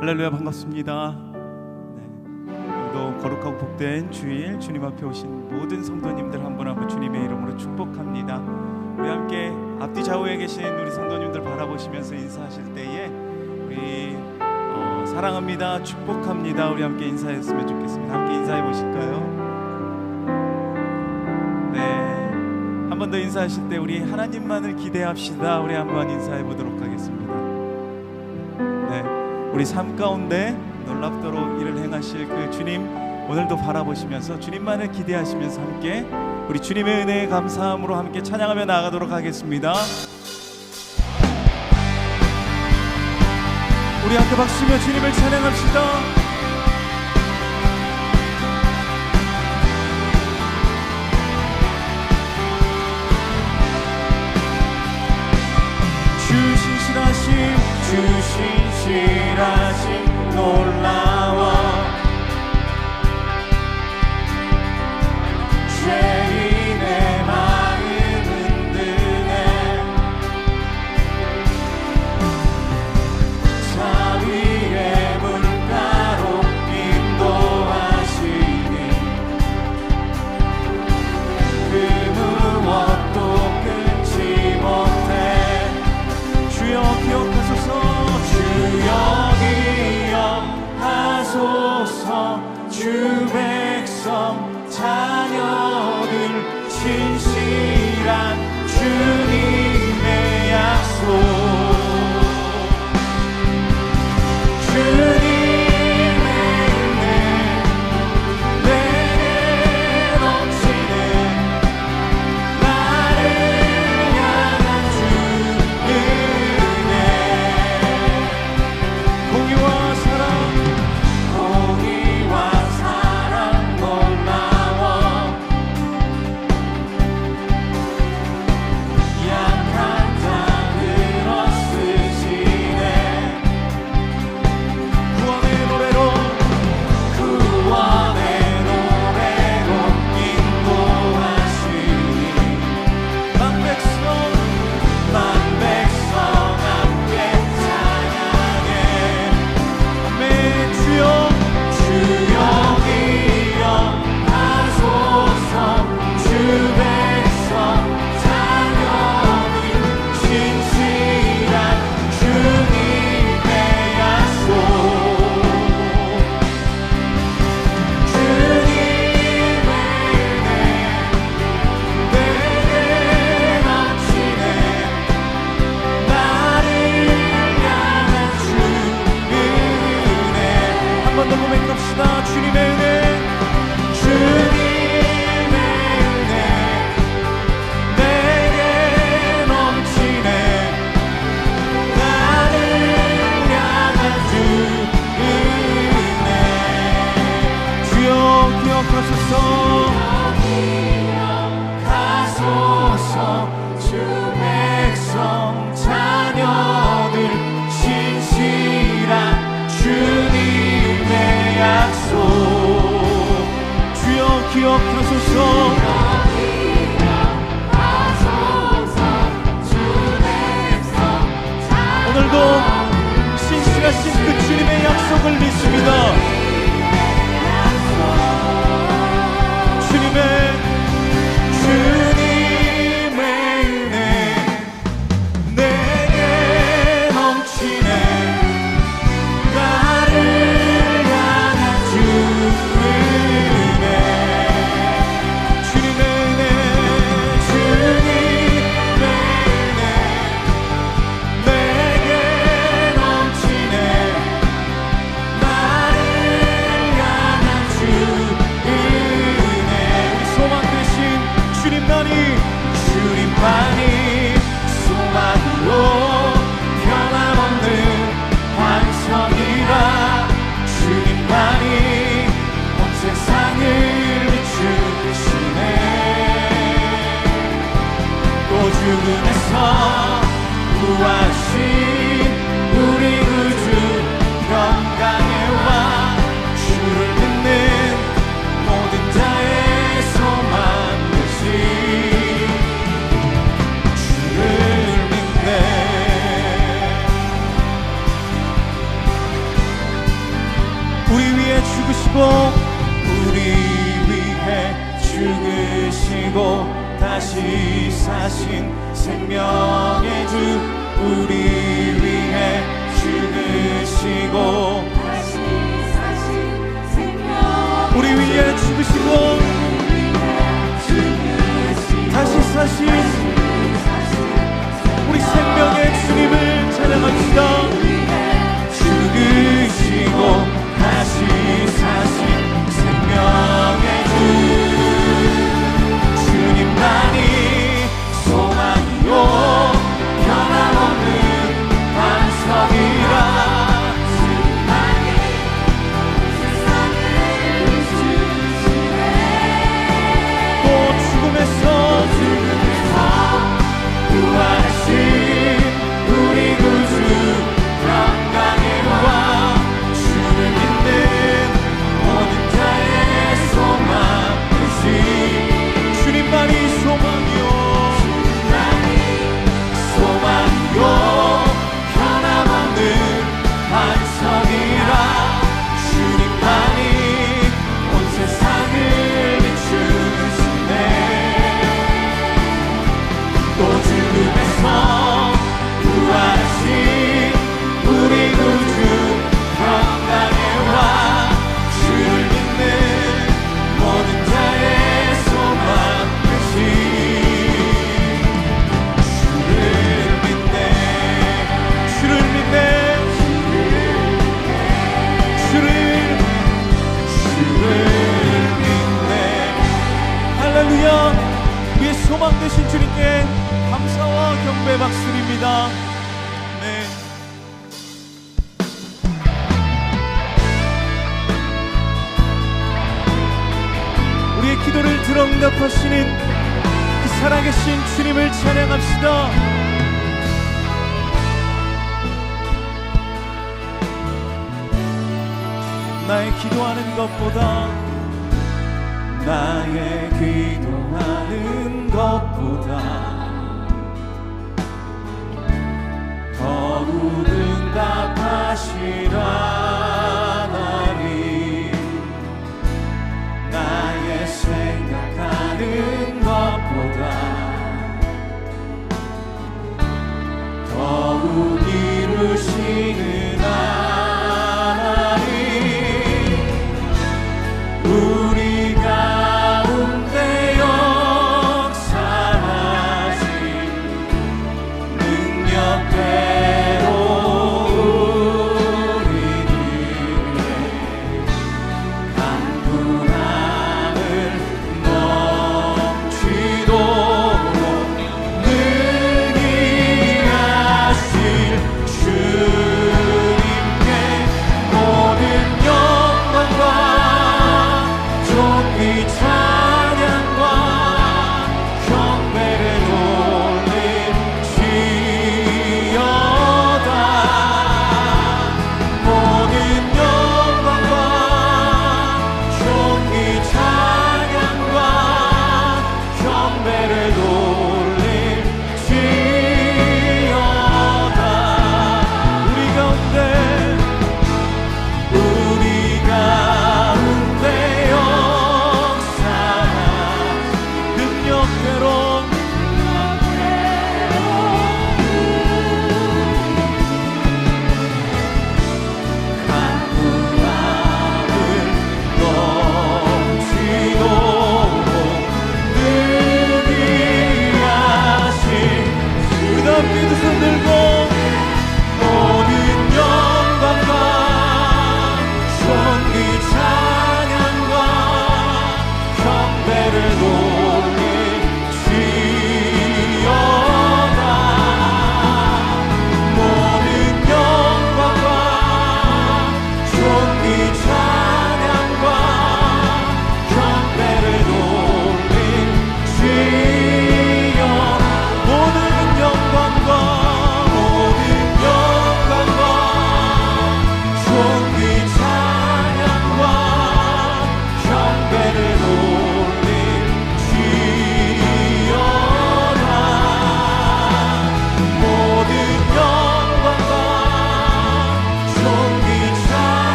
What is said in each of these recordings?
할렐루야, 반갑습니다. 오늘도 거룩하고 복된 주일 주님 앞에 오신 모든 성도님들 한 분 한 분 주님의 이름으로 축복합니다. 우리 함께 앞뒤 좌우에 계신 우리 성도님들 바라보시면서 인사하실 때에 우리 사랑합니다, 축복합니다, 우리 함께 인사했으면 좋겠습니다. 함께 인사해 보실까요? 네, 한 번 더 인사하실 때 우리 하나님만을 기대합시다. 우리 한번 인사해 보도록 하겠습니다. 네, 우리 삶 가운데 놀랍도록 일을 행하실 그 주님 오늘도 바라보시면서 주님만을 기대하시면서 함께 우리 주님의 은혜에 감사함으로 함께 찬양하며 나아가도록 하겠습니다. 우리 함께 박수며 주님을 찬양합시다. 주 신실하심 놀라워 죄인의 마음 흔드네 자비의 물가로 인도하시니 그 무엇도 끊지 못해 주여 기억하소서. 주여 기억하소서. 주 백성 자녀들 신실한 주님의 약속 오늘도 신실하신 그 주님의 약속을 믿습니다. 주님의 은혜 내게 넘치네. 나를 향한 주 은혜 주님의 은혜 내게 넘치네. 나를 우리 위해 죽으시고 우리 위해 죽으시고 다시 사신 생명의 주 우리 위해 죽으시고 다시 사신 생명 우리 위해 죽으시고 다시 사신 우리 생명의 주님을 찬양합시다. 죽으시고 다시 사신 생명의 주 주님만이 소망이요 변함없는 반석이라 주님만이 세상을 비추시네 또 죽음에서 부활하신 우리 구주 평강의 왕 주를 믿는 모든 자의 소망 되신 주님만이 소망이요 소망이요 변함없는 반석이라 주님만이 온 세상을 비추시네 또 죽음에서 부활하신 우리 구주 평강의 왕 주를 믿는 모든 자의 소망 되신 주를 믿네 주를 믿네 주를 믿네 할렐루야 우리의 소망 되신 주님께 감사와 경배 박수드립니다. 네. 우리의 기도를 들어 응답하시는 그 살아계신 주님을 찬양합시다. 나의 기도하는 것보다 나의 기도하는 것보다 더욱 응답하시라 나니 나의 생각하는 것보다 더욱 이루시는 하나님 우리 가운데 역사하신 능력대로 우리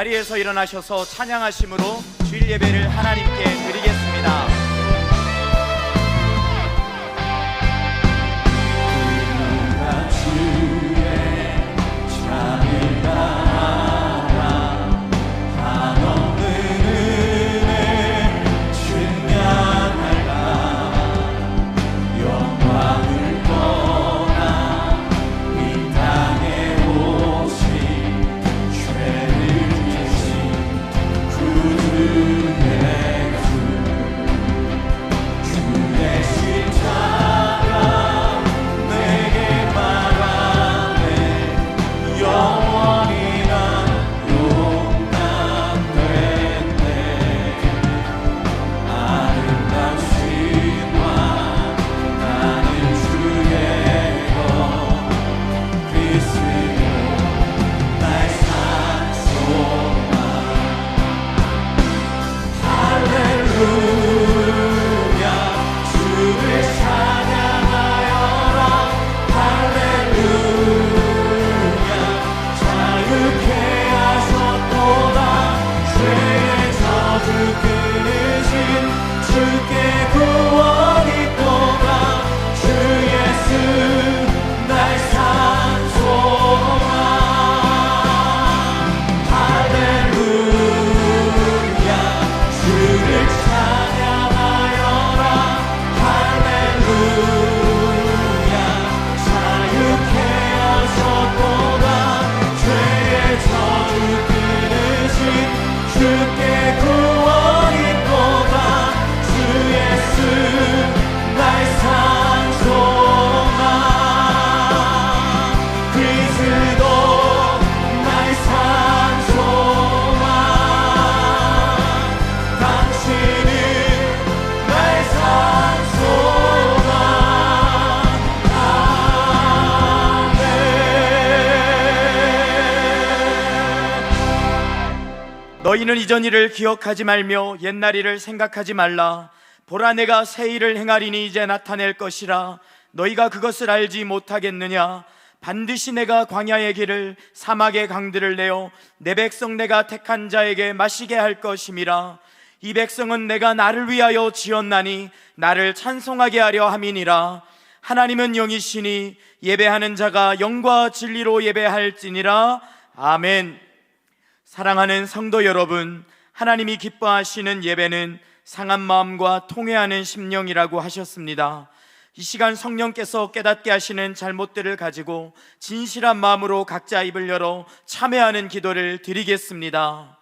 자리에서 일어나셔서 찬양하심으로 주일 예배를 하나님께 드리겠습니다. 너희는 이전 일을 기억하지 말며 옛날 일을 생각하지 말라. 보라, 내가 새 일을 행하리니 이제 나타낼 것이라. 너희가 그것을 알지 못하겠느냐? 반드시 내가 광야의 길을 사막의 강들을 내어 내 백성 내가 택한 자에게 마시게 할 것임이라. 이 백성은 내가 나를 위하여 지었나니 나를 찬송하게 하려 함이니라. 하나님은 영이시니 예배하는 자가 영과 진리로 예배할지니라. 아멘. 사랑하는 성도 여러분, 하나님이 기뻐하시는 예배는 상한 마음과 통회하는 심령이라고 하셨습니다. 이 시간 성령께서 깨닫게 하시는 잘못들을 가지고 진실한 마음으로 각자 입을 열어 참회하는 기도를 드리겠습니다.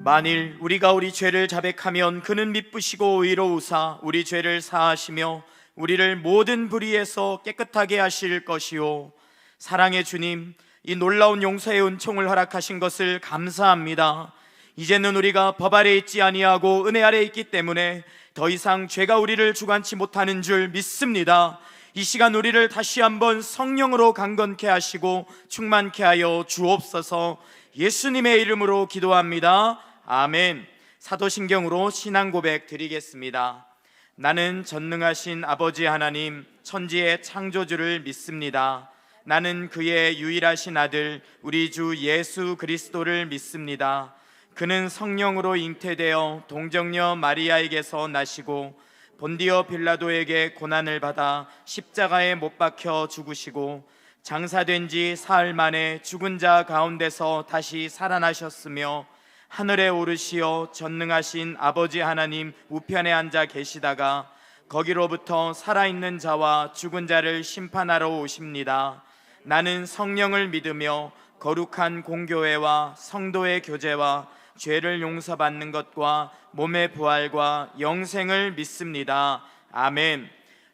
만일 우리가 우리 죄를 자백하면 그는 미쁘시고 의로우사 우리 죄를 사하시며 우리를 모든 불의에서 깨끗하게 하실 것이요. 사랑의 주님, 이 놀라운 용서의 은총을 허락하신 것을 감사합니다. 이제는 우리가 법 아래 있지 아니하고 은혜 아래 있기 때문에 더 이상 죄가 우리를 주관치 못하는 줄 믿습니다. 이 시간 우리를 다시 한번 성령으로 강건케 하시고 충만케 하여 주옵소서. 예수님의 이름으로 기도합니다. 아멘. 사도신경으로 신앙 고백 드리겠습니다. 나는 전능하신 아버지 하나님, 천지의 창조주를 믿습니다. 나는 그의 유일하신 아들 우리 주 예수 그리스도를 믿습니다. 그는 성령으로 잉태되어 동정녀 마리아에게서 나시고 본디오 빌라도에게 고난을 받아 십자가에 못 박혀 죽으시고 장사된 지 사흘 만에 죽은 자 가운데서 다시 살아나셨으며 하늘에 오르시어 전능하신 아버지 하나님 우편에 앉아 계시다가 거기로부터 살아있는 자와 죽은 자를 심판하러 오십니다. 나는 성령을 믿으며 거룩한 공교회와 성도의 교제와 죄를 용서받는 것과 몸의 부활과 영생을 믿습니다. 아멘.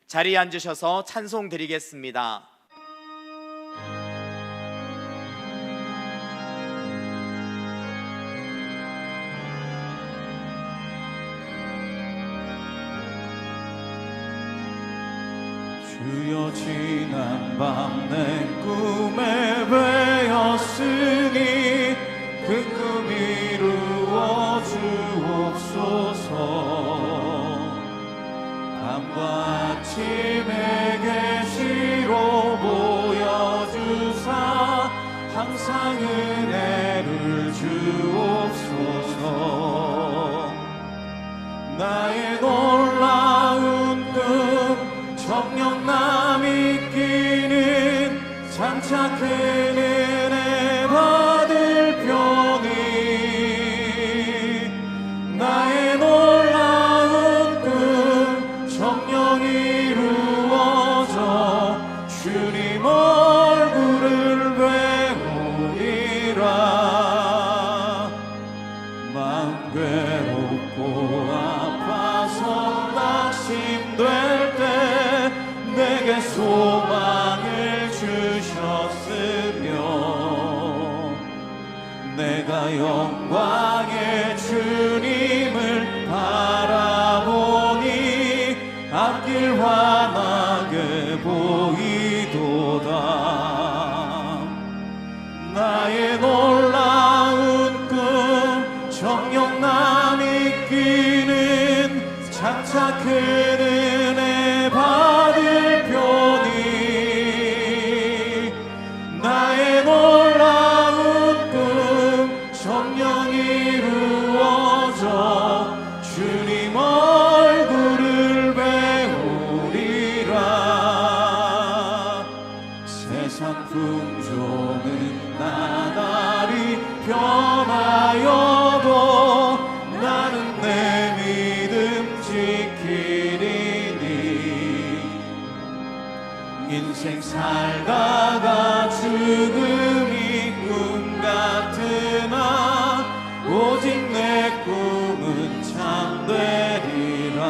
자리에 앉으셔서 찬송 드리겠습니다. 주여 지난 밤 내 꿈에 배었으니 그 꿈 이루어 주옵소서. 밤과 아침에 계시로 보여주사 항상 은혜를 주옵소서. 나의 놀라운 꿈 정녕 남이 끼는 장차 큰 은혜 받을 편이 나의 놀라운 꿈 정녕 이루어져 주님 얼굴을 배우리라. 마음 괴롭고 아파서 낙심될 때 내게 소망을 주셨으며 내가 영광의 주님을 바라보니 앞길 환하게 보이도다. 나의 놀라운 꿈 정녕 남이 끼는 장차 큰 은혜 받을 편이 나의 놀라운 꿈 정녕 이루어져 주님 얼굴을 배우리라. 세상 풍조는 나날이 변하여도 나는 내 믿음 지키리니 인생 살다가 죽음이 꿈 같으나 오직 내 꿈은 참되리라.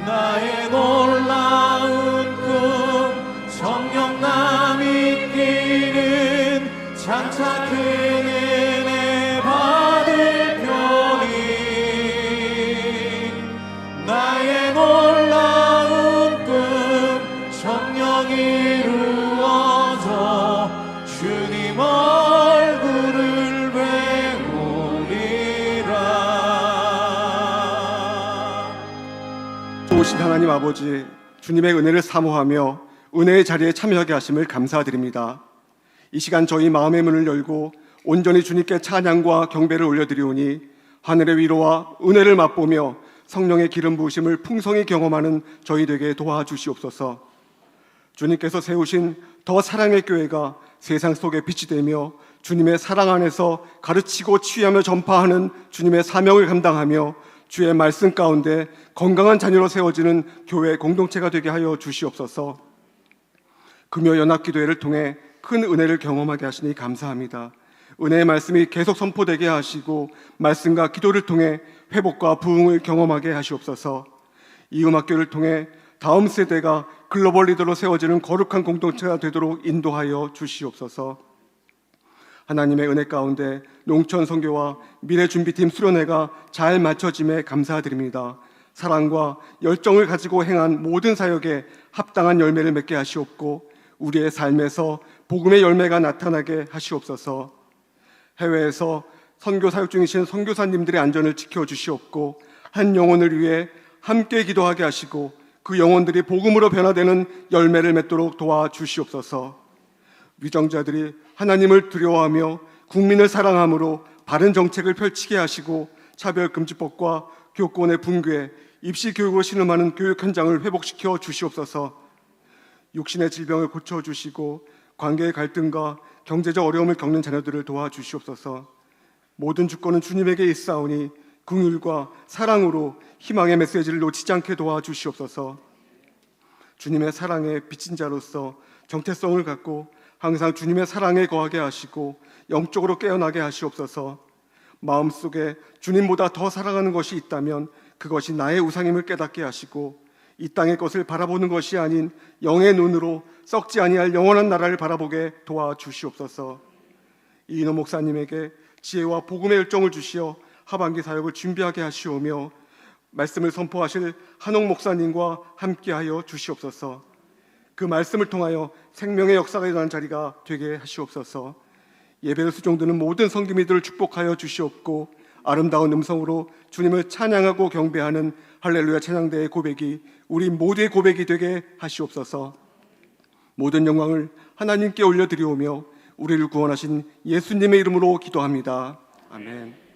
나의 놀라운 꿈 정녕 남이 끼는 장차 큰 은혜 받을 편이 나의 놀라운 꿈 정녕 이루어져 주님 얼굴을 배우리라. 좋으신 하나님 아버지, 주님의 은혜를 사모하며 은혜의 자리에 참여하게 하심을 감사드립니다. 이 시간 저희 마음의 문을 열고 온전히 주님께 찬양과 경배를 올려드리오니 하늘의 위로와 은혜를 맛보며 성령의 기름 부으심을 풍성히 경험하는 저희 되게 도와주시옵소서. 주님께서 세우신 더 사랑의 교회가 세상 속에 빛이 되며 주님의 사랑 안에서 가르치고 치유하며 전파하는 주님의 사명을 감당하며 주의 말씀 가운데 건강한 자녀로 세워지는 교회 공동체가 되게 하여 주시옵소서. 금요 연합기도회를 통해 큰 은혜를 경험하게 하시니 감사합니다. 은혜의 말씀이 계속 선포되게 하시고 말씀과 기도를 통해 회복과 부흥을 경험하게 하시옵소서. 이 음악교를 통해 다음 세대가 글로벌 리더로 세워지는 거룩한 공동체가 되도록 인도하여 주시옵소서. 하나님의 은혜 가운데 농촌 선교와 미래준비팀 수련회가 잘 마쳐짐에 감사드립니다. 사랑과 열정을 가지고 행한 모든 사역에 합당한 열매를 맺게 하시옵고 우리의 삶에서 복음의 열매가 나타나게 하시옵소서. 해외에서 선교 사역 중이신 선교사님들의 안전을 지켜주시옵고 한 영혼을 위해 함께 기도하게 하시고 그 영혼들이 복음으로 변화되는 열매를 맺도록 도와주시옵소서. 위정자들이 하나님을 두려워하며 국민을 사랑함으로 바른 정책을 펼치게 하시고 차별금지법과 교권의 붕괴, 입시교육으로 신음하는 교육 현장을 회복시켜 주시옵소서. 육신의 질병을 고쳐주시고 관계의 갈등과 경제적 어려움을 겪는 자녀들을 도와주시옵소서. 모든 주권은 주님에게 있사오니 긍휼과 사랑으로 희망의 메시지를 놓치지 않게 도와주시옵소서. 주님의 사랑에 비친 자로서 정체성을 갖고 항상 주님의 사랑에 거하게 하시고 영적으로 깨어나게 하시옵소서. 마음속에 주님보다 더 사랑하는 것이 있다면 그것이 나의 우상임을 깨닫게 하시고 이 땅의 것을 바라보는 것이 아닌 영의 눈으로 썩지 아니할 영원한 나라를 바라보게 도와주시옵소서. 이인호 목사님에게 지혜와 복음의 열정을 주시어 하반기 사역을 준비하게 하시오며 말씀을 선포하실 한옥 목사님과 함께하여 주시옵소서. 그 말씀을 통하여 생명의 역사가 일어나는 자리가 되게 하시옵소서. 예배를 수종드는 모든 성도님들을 축복하여 주시옵고 아름다운 음성으로 주님을 찬양하고 경배하는 할렐루야 찬양대의 고백이 우리 모두의 고백이 되게 하시옵소서. 모든 영광을 하나님께 올려드리오며 우리를 구원하신 예수님의 이름으로 기도합니다. 아멘.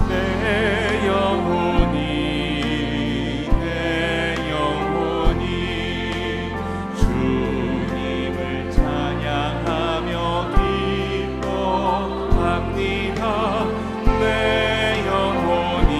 내 영혼이 주님을 찬양하며 기뻐합니다. 내 영혼이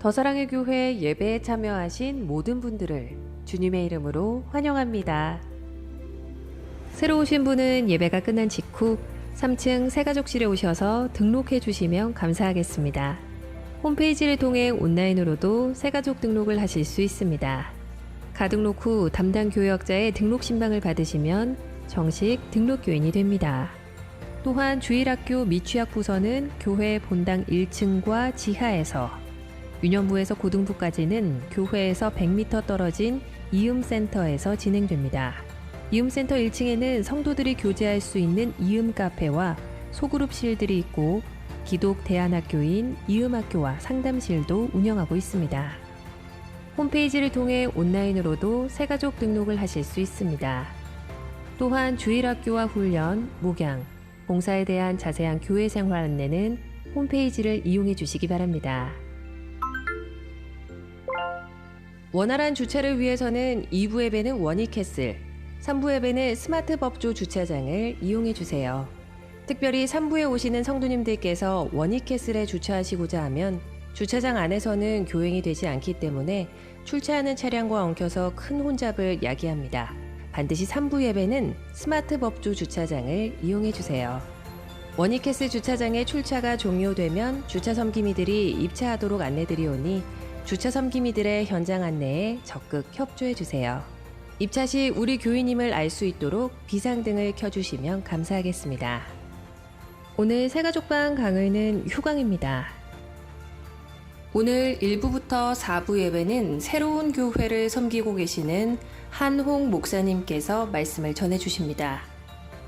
더사랑의 교회 예배에 참여하신 모든 분들을 주님의 이름으로 환영합니다. 새로 오신 분은 예배가 끝난 직후 3층 새가족실에 오셔서 등록해 주시면 감사하겠습니다. 홈페이지를 통해 온라인으로도 새가족 등록을 하실 수 있습니다. 가등록 후 담당 교역자의 등록 신방을 받으시면 정식 등록교인이 됩니다. 또한 주일학교 미취학 부서는 교회 본당 1층과 지하에서, 유년부에서 고등부까지는 교회에서 100m 떨어진 이음센터에서 진행됩니다. 이음센터 1층에는 성도들이 교제할 수 있는 이음 카페와 소그룹실들이 있고 기독 대안학교인 이음학교와 상담실도 운영하고 있습니다. 홈페이지를 통해 온라인으로도 새가족 등록을 하실 수 있습니다. 또한 주일학교와 훈련, 목양, 봉사에 대한 자세한 교회 생활 안내는 홈페이지를 이용해 주시기 바랍니다. 원활한 주차를 위해서는 2부 예배는 원익캐슬, 3부 예배는 스마트 법조 주차장을 이용해 주세요. 특별히 3부에 오시는 성도님들께서 원익캐슬에 주차하시고자 하면 주차장 안에서는 교행이 되지 않기 때문에 출차하는 차량과 엉켜서 큰 혼잡을 야기합니다. 반드시 3부 예배는 스마트 법조 주차장을 이용해 주세요. 원익캐슬 주차장의 출차가 종료되면 주차 섬기미들이 입차하도록 안내드리오니 주차 섬기미들의 현장 안내에 적극 협조해 주세요. 입차 시 우리 교인임을 알 수 있도록 비상등을 켜주시면 감사하겠습니다. 오늘 새가족방 강의는 휴강입니다. 오늘 1부부터 4부 예배는 새로운 교회를 섬기고 계시는 한홍 목사님께서 말씀을 전해주십니다.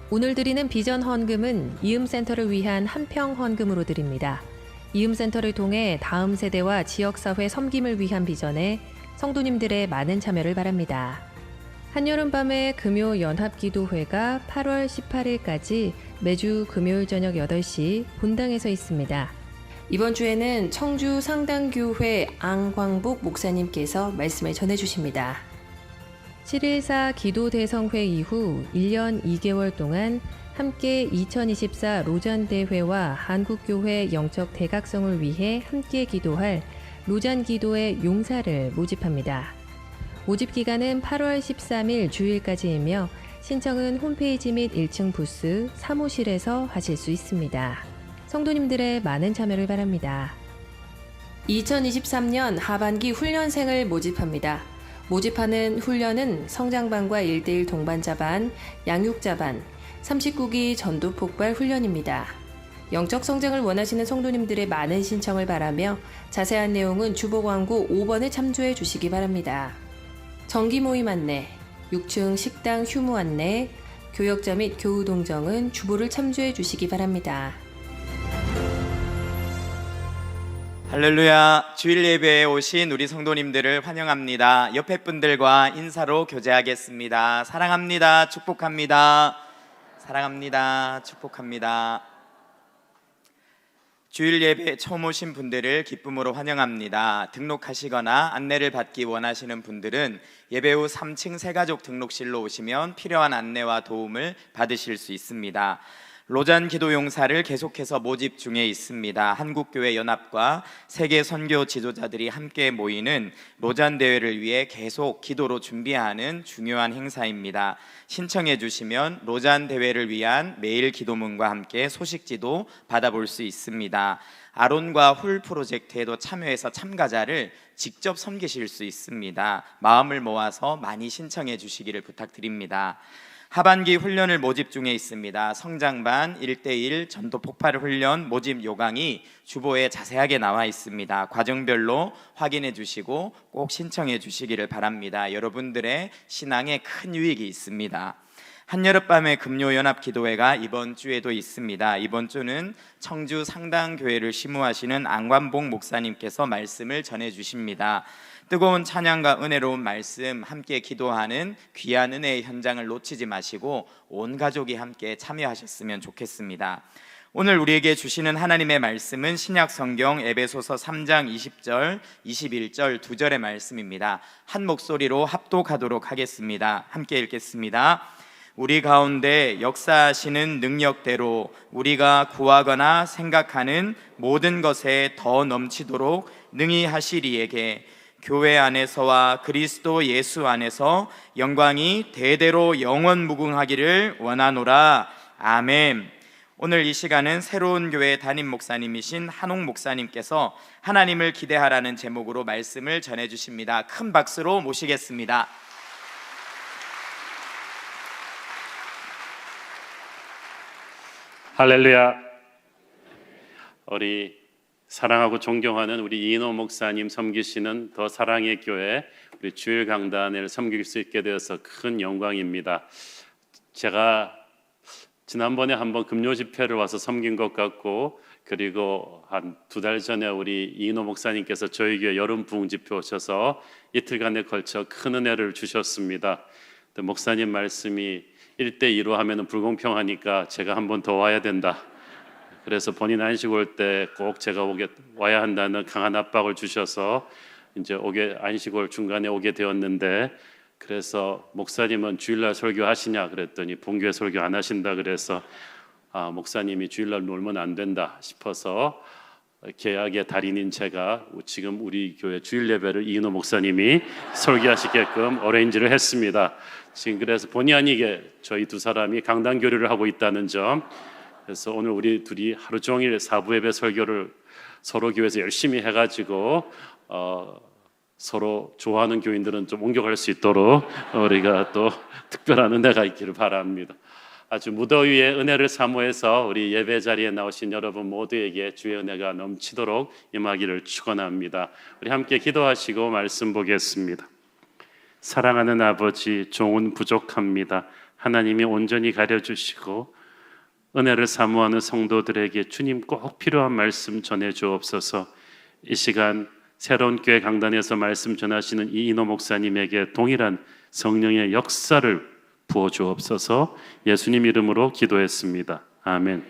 오늘 드리는 비전 헌금은 이음센터를 위한 한평 헌금으로 드립니다. 이음센터를 통해 다음 세대와 지역사회 섬김을 위한 비전에 성도님들의 많은 참여를 바랍니다. 한여름밤의 금요 연합기도회가 8월 18일까지 매주 금요일 저녁 8시 본당에서 있습니다. 이번 주에는 청주 상당교회 앙광복 목사님께서 말씀을 전해주십니다. 7.14 기도대성회 이후 1년 2개월 동안 함께 2024 로잔대회와 한국교회 영적 대각성을 위해 함께 기도할 로잔기도의 용사를 모집합니다. 모집 기간은 8월 13일 주일까지이며 신청은 홈페이지 및 1층 부스 사무실에서 하실 수 있습니다. 성도님들의 많은 참여를 바랍니다. 2023년 하반기 훈련생을 모집합니다. 모집하는 훈련은 성장반과 1대1 동반자반, 양육자반, 39기 전도폭발 훈련입니다. 영적 성장을 원하시는 성도님들의 많은 신청을 바라며 자세한 내용은 주보광고 5번을 참조해 주시기 바랍니다. 정기 모임 안내, 6층 식당 휴무 안내, 교역자 및 교우 동정은 주보를 참조해 주시기 바랍니다. 할렐루야. 주일 예배에 오신 우리 성도님들을 환영합니다. 옆에 분들과 인사로 교제하겠습니다. 사랑합니다. 축복합니다. 사랑합니다. 축복합니다. 주일 예배에 처음 오신 분들을 기쁨으로 환영합니다. 등록하시거나 안내를 받기 원하시는 분들은 예배 후 3층 새가족 등록실로 오시면 필요한 안내와 도움을 받으실 수 있습니다. 로잔 기도용사를 계속해서 모집 중에 있습니다. 한국교회 연합과 세계 선교 지도자들이 함께 모이는 로잔 대회를 위해 계속 기도로 준비하는 중요한 행사입니다. 신청해 주시면 로잔 대회를 위한 매일 기도문과 함께 소식지도 받아볼 수 있습니다. 아론과 훌 프로젝트에도 참여해서 참가자를 직접 섬기실 수 있습니다. 마음을 모아서 많이 신청해 주시기를 부탁드립니다. 하반기 훈련을 모집 중에 있습니다. 성장반 1대1 전도 폭발 훈련 모집 요강이 주보에 자세하게 나와 있습니다. 과정별로 확인해 주시고 꼭 신청해 주시기를 바랍니다. 여러분들의 신앙에 큰 유익이 있습니다. 한여름밤의 금요연합기도회가 이번 주에도 있습니다. 이번 주는 청주 상당교회를 심우하시는 안관봉 목사님께서 말씀을 전해 주십니다. 뜨거운 찬양과 은혜로운 말씀 함께 기도하는 귀한 은혜의 현장을 놓치지 마시고 온 가족이 함께 참여하셨으면 좋겠습니다. 오늘 우리에게 주시는 하나님의 말씀은 신약성경 에베소서 3장 20절, 21절 두 절의 말씀입니다. 한 목소리로 합독하도록 하겠습니다. 함께 읽겠습니다. 우리 가운데 역사하시는 능력대로 우리가 구하거나 생각하는 모든 것에 더 넘치도록 능히 하시리에게 교회 안에서와 그리스도 예수 안에서 영광이 대대로 영원 무궁하기를 원하노라. 아멘. 오늘 이 시간은 새로운 교회 담임 목사님이신 한옥 목사님께서 하나님을 기대하라는 제목으로 말씀을 전해주십니다. 큰 박수로 모시겠습니다. 할렐루야. 우리 사랑하고 존경하는 우리 이인호 목사님 섬기시는 더 사랑의 교회 우리 주일 강단을 섬길 수 있게 되어서 큰 영광입니다. 제가 지난번에 한번 금요 집회를 와서 섬긴 것 같고, 그리고 한 2달 전에 우리 이인호 목사님께서 저희 교회 여름 부흥 집회 오셔서 이틀간에 걸쳐 큰 은혜를 주셨습니다. 목사님 말씀이 1대2로 하면 불공평하니까 제가 한 번 더 와야 된다. 그래서 본인 안식 올 때 꼭 제가 와야 한다는 강한 압박을 주셔서 이제 안식 올 중간에 오게 되었는데, 그래서 목사님은 주일날 설교하시냐 그랬더니 본교회 설교 안 하신다 그래서 목사님이 주일날 놀면 안 된다 싶어서 계약의 달인인 제가 지금 우리 교회 주일 예배를 이인호 목사님이 설교하시게끔 어레인지를 했습니다. 지금 그래서 본의 아니게 저희 두 사람이 강단 교류를 하고 있다는 점, 그래서 오늘 우리 둘이 하루 종일 사부 예배 설교를 서로 교회에서 열심히 해가지고 서로 좋아하는 교인들은 좀 옮겨갈 수 있도록 우리가 또 특별한 은혜가 있기를 바랍니다. 아주 무더위에 은혜를 사모해서 우리 예배 자리에 나오신 여러분 모두에게 주의 은혜가 넘치도록 임하기를 축원합니다. 우리 함께 기도하시고 말씀 보겠습니다. 사랑하는 아버지, 종은 부족합니다. 하나님이 온전히 가려주시고 은혜를 사모하는 성도들에게 주님 꼭 필요한 말씀 전해 주옵소서. 이 시간 새로운 교회 강단에서 말씀 전하시는 이인호 목사님에게 동일한 성령의 역사를 부어 주옵소서. 예수님 이름으로 기도했습니다. 아멘.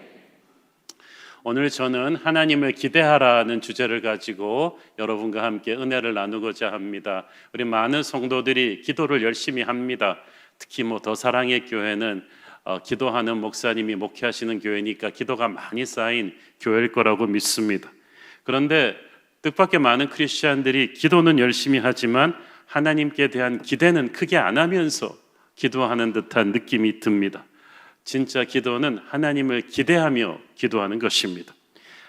오늘 저는 하나님을 기대하라는 주제를 가지고 여러분과 함께 은혜를 나누고자 합니다. 우리 많은 성도들이 기도를 열심히 합니다. 특히 더 사랑의 교회는 기도하는 목사님이 목회하시는 교회니까 기도가 많이 쌓인 교회일 거라고 믿습니다. 그런데 뜻밖의 많은 크리스찬들이 기도는 열심히 하지만 하나님께 대한 기대는 크게 안 하면서 기도하는 듯한 느낌이 듭니다. 진짜 기도는 하나님을 기대하며 기도하는 것입니다.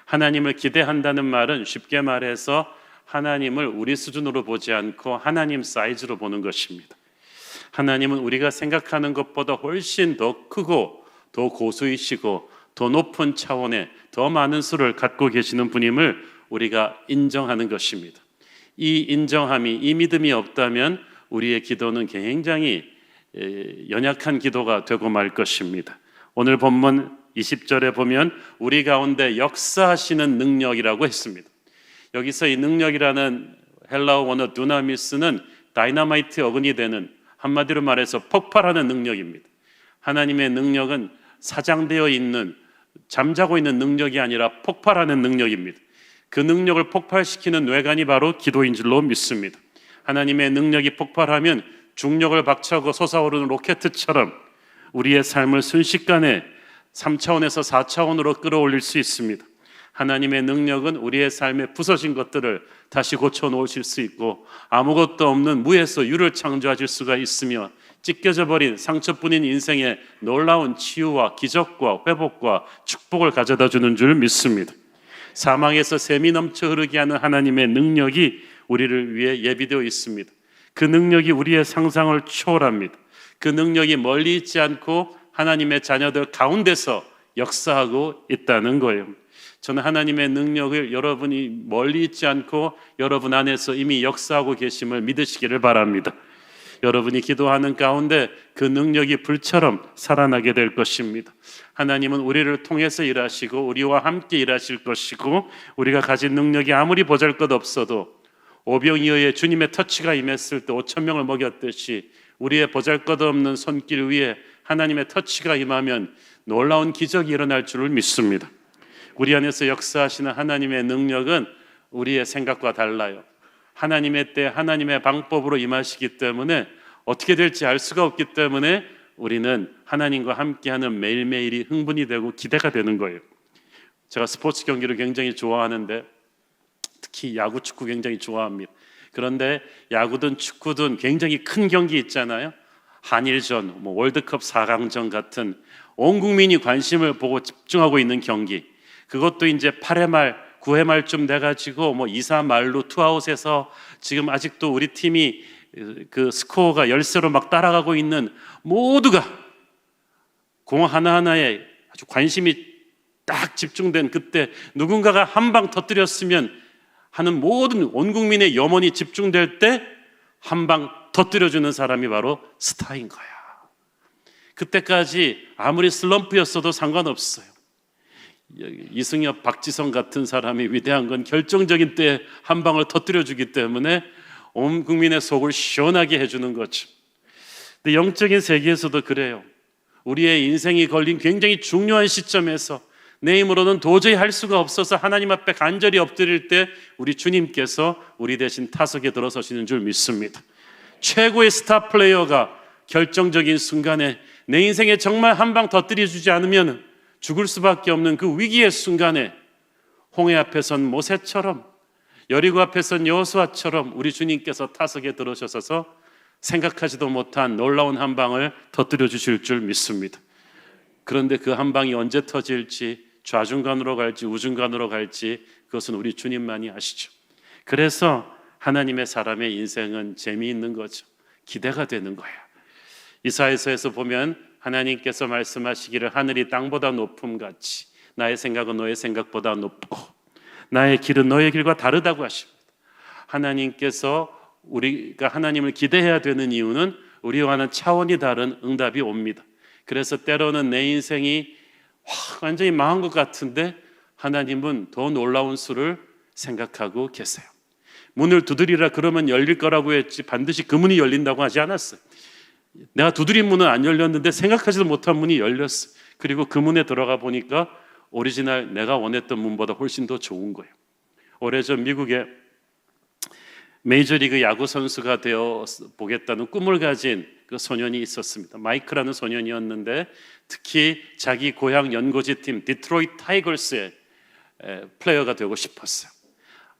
하나님을 기대한다는 말은 쉽게 말해서 하나님을 우리 수준으로 보지 않고 하나님 사이즈로 보는 것입니다. 하나님은 우리가 생각하는 것보다 훨씬 더 크고 더 고수이시고 더 높은 차원의 더 많은 수를 갖고 계시는 분임을 우리가 인정하는 것입니다. 이 인정함이, 이 믿음이 없다면 우리의 기도는 굉장히 연약한 기도가 되고 말 것입니다. 오늘 본문 20절에 보면 우리 가운데 역사하시는 능력이라고 했습니다. 여기서 이 능력이라는 헬라어 원어 두나미스는 다이너마이트 어근이 되는, 한마디로 말해서 폭발하는 능력입니다. 하나님의 능력은 사장되어 있는, 잠자고 있는 능력이 아니라 폭발하는 능력입니다. 그 능력을 폭발시키는 뇌관이 바로 기도인 줄로 믿습니다. 하나님의 능력이 폭발하면 중력을 박차고 솟아오르는 로켓처럼 우리의 삶을 순식간에 3차원에서 4차원으로 끌어올릴 수 있습니다. 하나님의 능력은 우리의 삶에 부서진 것들을 다시 고쳐놓으실 수 있고, 아무것도 없는 무에서 유를 창조하실 수가 있으며, 찢겨져 버린 상처뿐인 인생에 놀라운 치유와 기적과 회복과 축복을 가져다 주는 줄 믿습니다. 사망에서 샘이 넘쳐 흐르게 하는 하나님의 능력이 우리를 위해 예비되어 있습니다. 그 능력이 우리의 상상을 초월합니다. 그 능력이 멀리 있지 않고 하나님의 자녀들 가운데서 역사하고 있다는 거예요. 저는 하나님의 능력을 여러분이 멀리 있지 않고 여러분 안에서 이미 역사하고 계심을 믿으시기를 바랍니다. 여러분이 기도하는 가운데 그 능력이 불처럼 살아나게 될 것입니다. 하나님은 우리를 통해서 일하시고 우리와 함께 일하실 것이고, 우리가 가진 능력이 아무리 보잘것없어도 오병이어의 주님의 터치가 임했을 때 5,000명을 먹였듯이 우리의 보잘것없는 손길 위에 하나님의 터치가 임하면 놀라운 기적이 일어날 줄을 믿습니다. 우리 안에서 역사하시는 하나님의 능력은 우리의 생각과 달라요. 하나님의 때 하나님의 방법으로 임하시기 때문에 어떻게 될지 알 수가 없기 때문에 우리는 하나님과 함께하는 매일매일이 흥분이 되고 기대가 되는 거예요. 제가 스포츠 경기를 굉장히 좋아하는데 특히 야구, 축구 굉장히 좋아합니다. 그런데 야구든 축구든 굉장히 큰 경기 있잖아요. 한일전, 월드컵 4강전 같은 온 국민이 관심을 보고 집중하고 있는 경기. 그것도 이제 8회 말, 9회 말쯤 돼가지고 2-3 말로 투아웃에서 지금 아직도 우리 팀이 그 스코어가 10세로 막 따라가고 있는 모두가 공 하나하나에 아주 관심이 딱 집중된 그때 누군가가 한 방 터뜨렸으면 하는 모든 온 국민의 염원이 집중될 때 한 방 터뜨려주는 사람이 바로 스타인 거야. 그때까지 아무리 슬럼프였어도 상관없어요. 이승엽, 박지성 같은 사람이 위대한 건 결정적인 때에 한 방을 터뜨려주기 때문에 온 국민의 속을 시원하게 해주는 거죠. 근데 영적인 세계에서도 그래요. 우리의 인생이 걸린 굉장히 중요한 시점에서 내 힘으로는 도저히 할 수가 없어서 하나님 앞에 간절히 엎드릴 때 우리 주님께서 우리 대신 타석에 들어서시는 줄 믿습니다. 최고의 스타 플레이어가 결정적인 순간에 내 인생에 정말 한 방 터뜨려주지 않으면 죽을 수밖에 없는 그 위기의 순간에 홍해 앞에 선 모세처럼 여리고 앞에 선 여호수아처럼 우리 주님께서 타석에 들어오셔서 생각하지도 못한 놀라운 한 방을 터뜨려 주실 줄 믿습니다. 그런데 그 한 방이 언제 터질지, 좌중간으로 갈지 우중간으로 갈지 그것은 우리 주님만이 아시죠. 그래서 하나님의 사람의 인생은 재미있는 거죠. 기대가 되는 거야. 이사야서에서 보면 하나님께서 말씀하시기를 하늘이 땅보다 높음 같이 나의 생각은 너의 생각보다 높고 나의 길은 너의 길과 다르다고 하십니다. 하나님께서 우리가 하나님을 기대해야 되는 이유는 우리와는 차원이 다른 응답이 옵니다. 그래서 때로는 내 인생이 완전히 망한 것 같은데 하나님은 더 놀라운 수를 생각하고 계세요. 문을 두드리라 그러면 열릴 거라고 했지 반드시 그 문이 열린다고 하지 않았어요. 내가 두드린 문은 안 열렸는데 생각하지도 못한 문이 열렸어요. 그리고 그 문에 들어가 보니까 오리지널 내가 원했던 문보다 훨씬 더 좋은 거예요. 오래전 미국에 메이저리그 야구 선수가 되어 보겠다는 꿈을 가진 그 소년이 있었습니다. 마이크라는 소년이었는데 특히 자기 고향 연고지 팀 디트로이트 타이거스의 플레이어가 되고 싶었어요.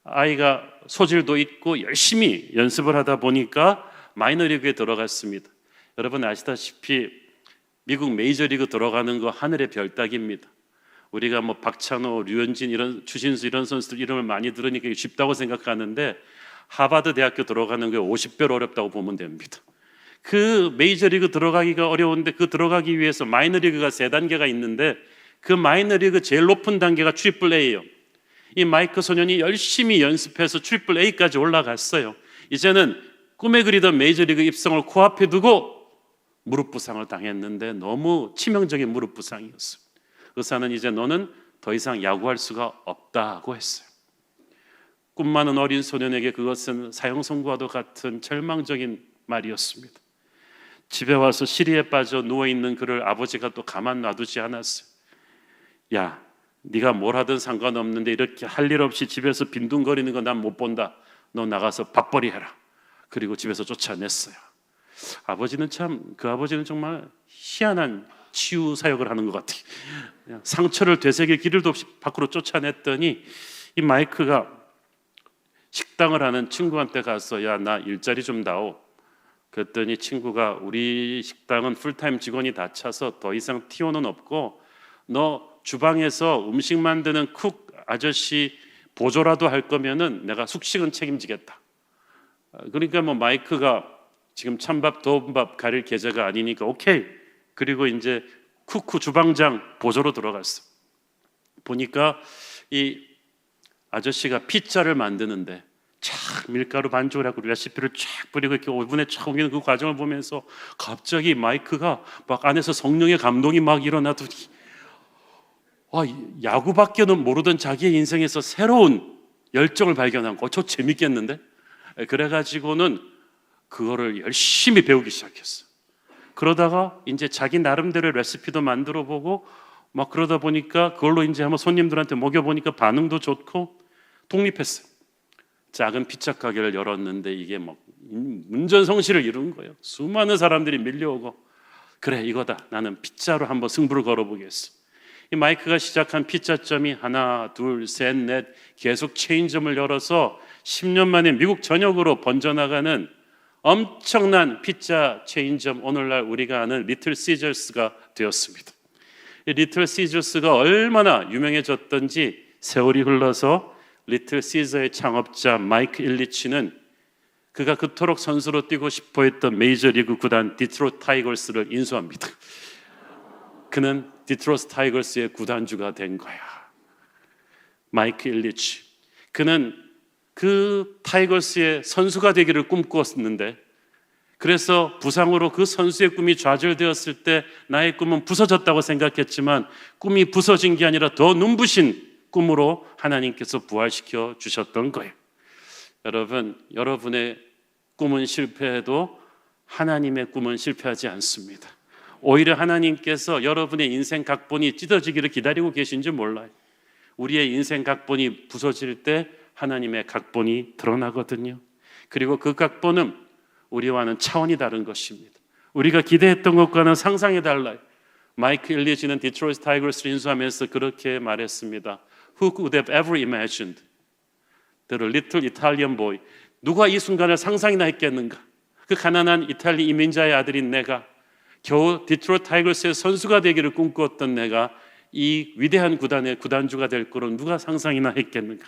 아이가 소질도 있고 열심히 연습을 하다 보니까 마이너리그에 들어갔습니다. 여러분 아시다시피 미국 메이저리그 들어가는 거 하늘의 별 따기입니다. 우리가 박찬호, 류현진 이런 추신수 이런 선수들 이름을 많이 들으니까 쉽다고 생각하는데 하버드 대학교 들어가는 게 50배로 어렵다고 보면 됩니다. 그 메이저리그 들어가기가 어려운데 그 들어가기 위해서 마이너리그가 3단계가 있는데 그 마이너리그 제일 높은 단계가 트리플 A예요. 이 마이크 소년이 열심히 연습해서 트리플 A까지 올라갔어요. 이제는 꿈에 그리던 메이저리그 입성을 코앞에 두고 무릎 부상을 당했는데 너무 치명적인 무릎 부상이었어요. 의사는 이제 너는 더 이상 야구할 수가 없다고 했어요. 꿈 많은 어린 소년에게 그것은 사형 선고와도 같은 절망적인 말이었습니다. 집에 와서 시리에 빠져 누워있는 그를 아버지가 또 가만 놔두지 않았어요. 야, 네가 뭘 하든 상관없는데 이렇게 할 일 없이 집에서 빈둥거리는 거 난 못 본다. 너 나가서 밥벌이 해라. 그리고 집에서 쫓아냈어요. 아버지는 그 아버지는 정말 희한한 치유 사역을 하는 것 같아요. 그냥 상처를 되새길 기회도 없이 밖으로 쫓아냈더니 이 마이크가 식당을 하는 친구한테 가서 야, 나 일자리 좀 다오. 그랬더니 친구가 우리 식당은 풀타임 직원이 다 차서 더 이상 티오는 없고 너 주방에서 음식 만드는 쿡 아저씨 보조라도 할 거면은 내가 숙식은 책임지겠다. 그러니까 마이크가 지금 찬밥 더운밥 가릴 계제가 아니니까 오케이. 그리고 이제 쿠쿠 주방장 보조로 들어갔어. 보니까 이 아저씨가 피자를 만드는데 촥 밀가루 반죽을 하고 레시피를 쫙 뿌리고 이렇게 오븐에 쫙 옮기는 그 과정을 보면서 갑자기 마이크가 막 안에서 성령의 감동이 막 일어나더니 야구밖에는 모르던 자기의 인생에서 새로운 열정을 발견한 거. 저 재밌겠는데? 그래가지고는 그거를 열심히 배우기 시작했어. 그러다가 이제 자기 나름대로의 레시피도 만들어 보고 막 그러다 보니까 그걸로 이제 한번 손님들한테 먹여보니까 반응도 좋고 독립했어요. 작은 피자 가게를 열었는데 이게 막 문전성시를 이룬 거예요. 수많은 사람들이 밀려오고 그래, 이거다. 나는 피자로 한번 승부를 걸어보겠어. 이 마이크가 시작한 피자점이 하나, 둘, 셋, 넷 계속 체인점을 열어서 10년 만에 미국 전역으로 번져나가는 엄청난 피자 체인점, 오늘날 우리가 아는 리틀 시저스가 되었습니다. 이 리틀 시저스가 얼마나 유명해졌던지 세월이 흘러서 리틀 시저의 창업자 마이크 일리치는 그가 그토록 선수로 뛰고 싶어 했던 메이저리그 구단 디트로이트 타이거스를 인수합니다. 그는 디트로이트 타이거스의 구단주가 된 거야. 마이크 일리치. 그는 그 타이거스의 선수가 되기를 꿈꾸었는데, 그래서 부상으로 그 선수의 꿈이 좌절되었을 때 나의 꿈은 부서졌다고 생각했지만 꿈이 부서진 게 아니라 더 눈부신 꿈으로 하나님께서 부활시켜 주셨던 거예요. 여러분, 여러분의 꿈은 실패해도 하나님의 꿈은 실패하지 않습니다. 오히려 하나님께서 여러분의 인생 각본이 찢어지기를 기다리고 계신지 몰라요. 우리의 인생 각본이 부서질 때 하나님의 각본이 드러나거든요. 그리고 그 각본은 우리와는 차원이 다른 것입니다. 우리가 기대했던 것과는 상상이 달라요. 마이크 일리지는 디트로이트 타이거스를 인수하면서 그렇게 말했습니다. Who could have ever imagined that a little Italian boy, 누가 이 순간을 상상이나 했겠는가? 그 가난한 이탈리 이민자의 아들인 내가, 겨우 디트로이트 타이거스의 선수가 되기를 꿈꾸었던 내가 이 위대한 구단의 구단주가 될 거로 누가 상상이나 했겠는가?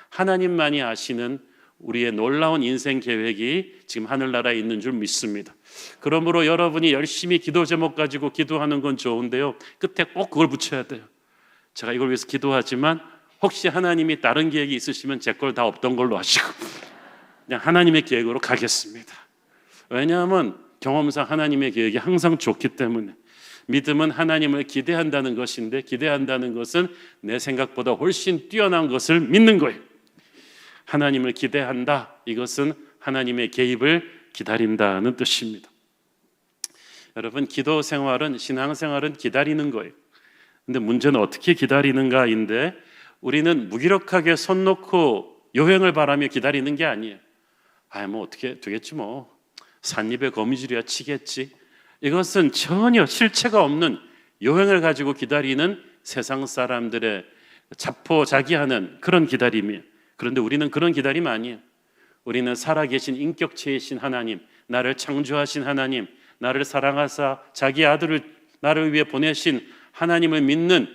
하나님만이 아시는 우리의 놀라운 인생 계획이 지금 하늘나라에 있는 줄 믿습니다. 그러므로 여러분이 열심히 기도 제목 가지고 기도하는 건 좋은데요, 끝에 꼭 그걸 붙여야 돼요. 제가 이걸 위해서 기도하지만 혹시 하나님이 다른 계획이 있으시면 제 걸 다 없던 걸로 하시고 그냥 하나님의 계획으로 가겠습니다. 왜냐하면 경험상 하나님의 계획이 항상 좋기 때문에. 믿음은 하나님을 기대한다는 것인데, 기대한다는 것은 내 생각보다 훨씬 뛰어난 것을 믿는 거예요. 하나님을 기대한다, 이것은 하나님의 개입을 기다린다는 뜻입니다. 여러분, 기도 생활은, 신앙 생활은 기다리는 거예요. 근데 문제는 어떻게 기다리는가인데, 우리는 무기력하게 손 놓고 요행을 바라며 기다리는 게 아니에요. 뭐 어떻게 되겠지, 뭐 삿입에 거미줄이야 치겠지. 이것은 전혀 실체가 없는 요행을 가지고 기다리는 세상 사람들의 자포자기하는 그런 기다림이에요. 그런데 우리는 그런 기다림 아니에요. 우리는 살아계신 인격체이신 하나님, 나를 창조하신 하나님, 나를 사랑하사 자기 아들을 나를 위해 보내신 하나님을 믿는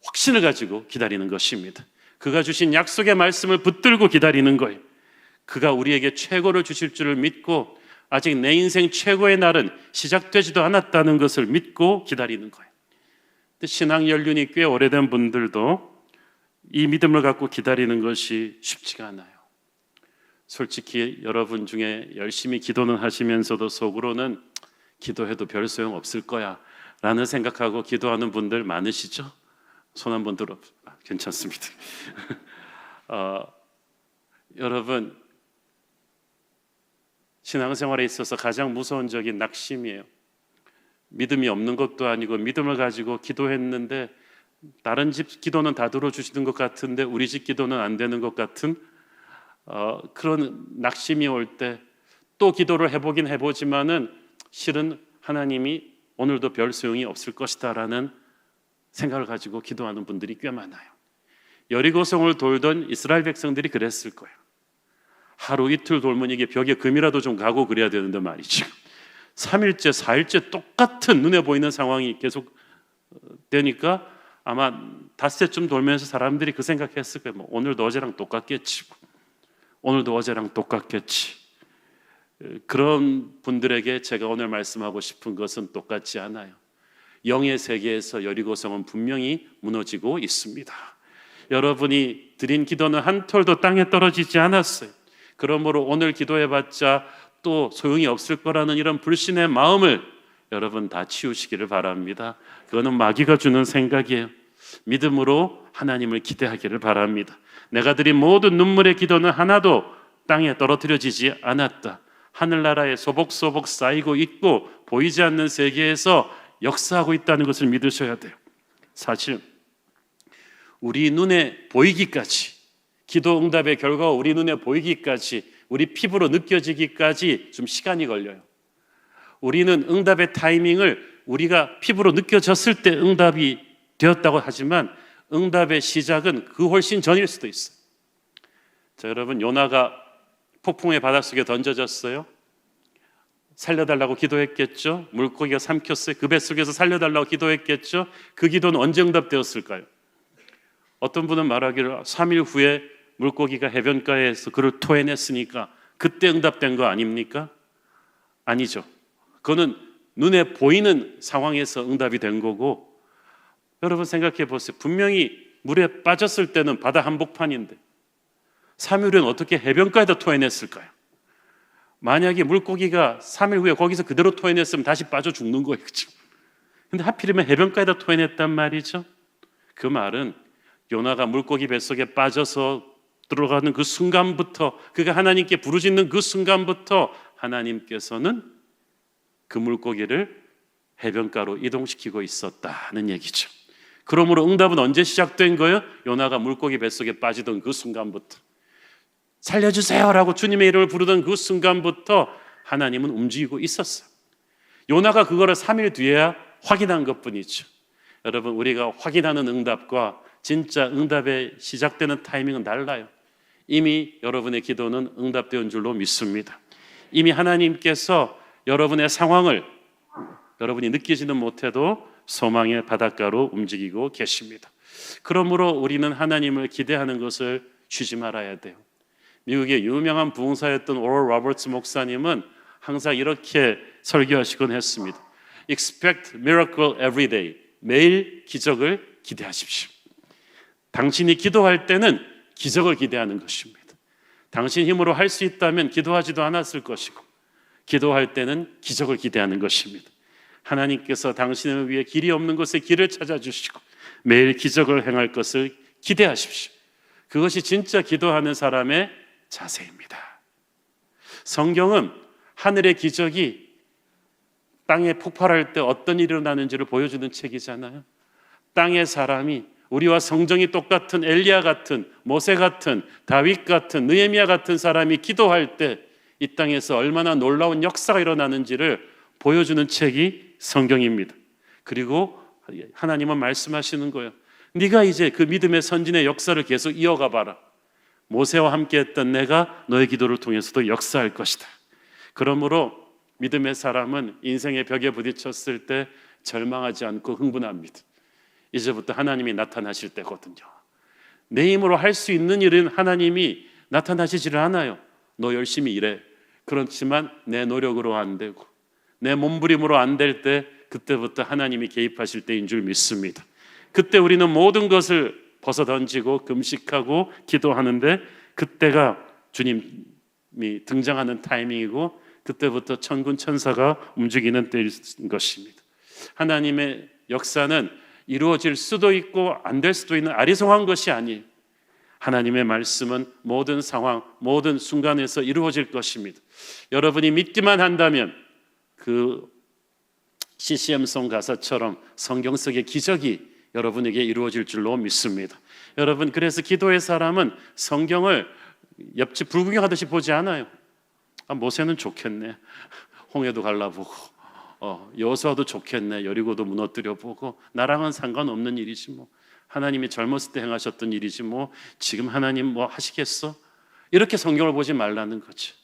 확신을 가지고 기다리는 것입니다. 그가 주신 약속의 말씀을 붙들고 기다리는 거예요. 그가 우리에게 최고를 주실 줄을 믿고 아직 내 인생 최고의 날은 시작되지도 않았다는 것을 믿고 기다리는 거예요. 신앙 연륜이 꽤 오래된 분들도 이 믿음을 갖고 기다리는 것이 쉽지가 않아요. 솔직히 여러분 중에 열심히 기도는 하시면서도 속으로는 기도해도 별 소용 없을 거야 라는 생각하고 기도하는 분들 많으시죠? 손 한번 들어. 괜찮습니다. 여러분, 신앙생활에 있어서 가장 무서운 적이 낙심이에요. 믿음이 없는 것도 아니고 믿음을 가지고 기도했는데 다른 집 기도는 다 들어주시는 것 같은데 우리 집 기도는 안 되는 것 같은 그런 낙심이 올 때 또 기도를 해보긴 해보지만은 실은 하나님이 오늘도 별 소용이 없을 것이다 라는 생각을 가지고 기도하는 분들이 꽤 많아요. 여리고성을 돌던 이스라엘 백성들이 그랬을 거예요. 하루 이틀 돌면 이게 벽에 금이라도 좀 가고 그래야 되는데 말이죠. 3일째 4일째 똑같은 눈에 보이는 상황이 계속 되니까 아마 닷새쯤 돌면서 사람들이 그 생각했을 거예요. 뭐 오늘도 어제랑 똑같겠지. 오늘도 어제랑 똑같겠지. 그런 분들에게 제가 오늘 말씀하고 싶은 것은 똑같지 않아요. 영의 세계에서 여리고성은 분명히 무너지고 있습니다. 여러분이 드린 기도는 한 톨도 땅에 떨어지지 않았어요. 그러므로 오늘 기도해봤자 또 소용이 없을 거라는 이런 불신의 마음을 여러분 다 치우시기를 바랍니다. 그거는 마귀가 주는 생각이에요. 믿음으로 하나님을 기대하기를 바랍니다. 내가 드린 모든 눈물의 기도는 하나도 땅에 떨어뜨려지지 않았다. 하늘나라에 소복소복 쌓이고 있고 보이지 않는 세계에서 역사하고 있다는 것을 믿으셔야 돼요. 사실 우리 눈에 보이기까지, 기도 응답의 결과가 우리 눈에 보이기까지, 우리 피부로 느껴지기까지 좀 시간이 걸려요. 우리는 응답의 타이밍을 우리가 피부로 느껴졌을 때 응답이 되었다고 하지만 응답의 시작은 그 훨씬 전일 수도 있어요. 자, 여러분, 요나가 폭풍의 바닷속에 던져졌어요. 살려달라고 기도했겠죠. 물고기가 삼켰어요. 그 뱃속에서 살려달라고 기도했겠죠. 그 기도는 언제 응답되었을까요? 어떤 분은 말하기를 3일 후에 물고기가 해변가에서 그를 토해냈으니까 그때 응답된 거 아닙니까? 아니죠. 그거는 눈에 보이는 상황에서 응답이 된 거고, 여러분 생각해 보세요. 분명히 물에 빠졌을 때는 바다 한복판인데 3일 후에는 어떻게 해변가에다 토해냈을까요? 만약에 물고기가 3일 후에 거기서 그대로 토해냈으면 다시 빠져 죽는 거예요. 그렇죠? 근데 하필이면 해변가에다 토해냈단 말이죠. 그 말은 요나가 물고기 뱃속에 빠져서 들어가는 그 순간부터, 그가 하나님께 부르짖는 그 순간부터 하나님께서는 그 물고기를 해변가로 이동시키고 있었다는 얘기죠. 그러므로 응답은 언제 시작된 거예요? 요나가 물고기 뱃속에 빠지던 그 순간부터, 살려주세요라고 주님의 이름을 부르던 그 순간부터 하나님은 움직이고 있었어요. 요나가 그거를 3일 뒤에야 확인한 것뿐이죠. 여러분, 우리가 확인하는 응답과 진짜 응답의 시작되는 타이밍은 달라요. 이미 여러분의 기도는 응답되는 줄로 믿습니다. 이미 하나님께서 여러분의 상황을 여러분이 느끼지는 못해도 소망의 바닷가로 움직이고 계십니다. 그러므로 우리는 하나님을 기대하는 것을 쉬지 말아야 돼요. 미국의 유명한 부흥사였던 오럴 로버츠 목사님은 항상 이렇게 설교하시곤 했습니다. Expect miracle every day. 매일 기적을 기대하십시오. 당신이 기도할 때는 기적을 기대하는 것입니다. 당신 힘으로 할 수 있다면 기도하지도 않았을 것이고, 기도할 때는 기적을 기대하는 것입니다. 하나님께서 당신을 위해 길이 없는 곳에 길을 찾아주시고 매일 기적을 행할 것을 기대하십시오. 그것이 진짜 기도하는 사람의 자세입니다. 성경은 하늘의 기적이 땅에 폭발할 때 어떤 일이 일어나는지를 보여주는 책이잖아요. 땅의 사람이, 우리와 성정이 똑같은 엘리야 같은, 모세 같은, 다윗 같은, 느헤미야 같은 사람이 기도할 때 이 땅에서 얼마나 놀라운 역사가 일어나는지를 보여주는 책이 성경입니다. 그리고 하나님은 말씀하시는 거예요. 네가 이제 그 믿음의 선진의 역사를 계속 이어가 봐라. 모세와 함께 했던 내가 너의 기도를 통해서도 역사할 것이다. 그러므로 믿음의 사람은 인생의 벽에 부딪혔을 때 절망하지 않고 흥분합니다. 이제부터 하나님이 나타나실 때거든요. 내 힘으로 할 수 있는 일은 하나님이 나타나시지를 않아요. 너 열심히 일해. 그렇지만 내 노력으로 안 되고 내 몸부림으로 안 될 때, 그때부터 하나님이 개입하실 때인 줄 믿습니다. 그때 우리는 모든 것을 벗어던지고 금식하고 기도하는데, 그때가 주님이 등장하는 타이밍이고 그때부터 천군 천사가 움직이는 때인 것입니다. 하나님의 역사는 이루어질 수도 있고 안 될 수도 있는 아리송한 것이 아니에요. 하나님의 말씀은 모든 상황, 모든 순간에서 이루어질 것입니다. 여러분이 믿기만 한다면 그 CCM송 가사처럼 성경 속의 기적이 여러분에게 이루어질 줄로 믿습니다. 여러분, 그래서 기도의 사람은 성경을 옆집 불구경하듯이 보지 않아요. 모세는 좋겠네, 홍해도 갈라보고, 여호수아도 좋겠네, 여리고도 무너뜨려 보고, 나랑은 상관없는 일이지 뭐, 하나님이 젊었을 때 행하셨던 일이지 뭐, 지금 하나님 뭐 하시겠어? 이렇게 성경을 보지 말라는 거죠.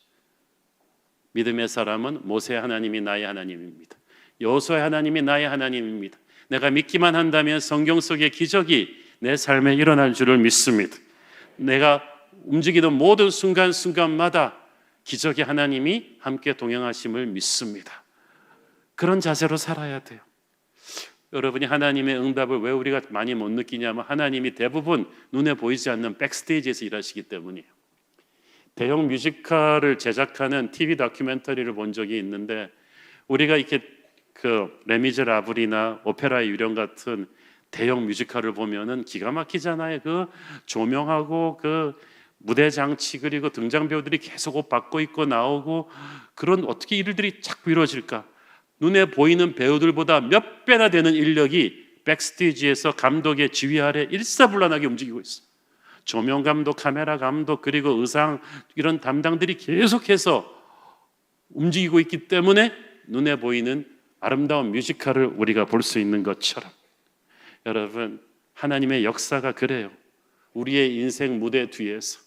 믿음의 사람은 모세의 하나님이 나의 하나님입니다. 여호수아의 하나님이 나의 하나님입니다. 내가 믿기만 한다면 성경 속의 기적이 내 삶에 일어날 줄을 믿습니다. 내가 움직이던 모든 순간순간마다 기적의 하나님이 함께 동행하심을 믿습니다. 그런 자세로 살아야 돼요. 여러분이 하나님의 응답을 왜 우리가 많이 못 느끼냐면, 하나님이 대부분 눈에 보이지 않는 백스테이지에서 일하시기 때문이에요. 대형 뮤지컬을 제작하는 TV 다큐멘터리를 본 적이 있는데, 우리가 이렇게 그 레미제라블이나 오페라의 유령 같은 대형 뮤지컬을 보면은 기가 막히잖아요. 그 조명하고 그 무대 장치, 그리고 등장 배우들이 계속 옷 바꿔 입고 나오고, 그런 어떻게 일들이 자꾸 이루어질까? 눈에 보이는 배우들보다 몇 배나 되는 인력이 백스테이지에서 감독의 지휘 아래 일사불란하게 움직이고 있어요. 조명 감독, 카메라 감독, 그리고 의상, 이런 담당들이 계속해서 움직이고 있기 때문에 눈에 보이는 아름다운 뮤지컬을 우리가 볼 수 있는 것처럼 여러분, 하나님의 역사가 그래요. 우리의 인생 무대 뒤에서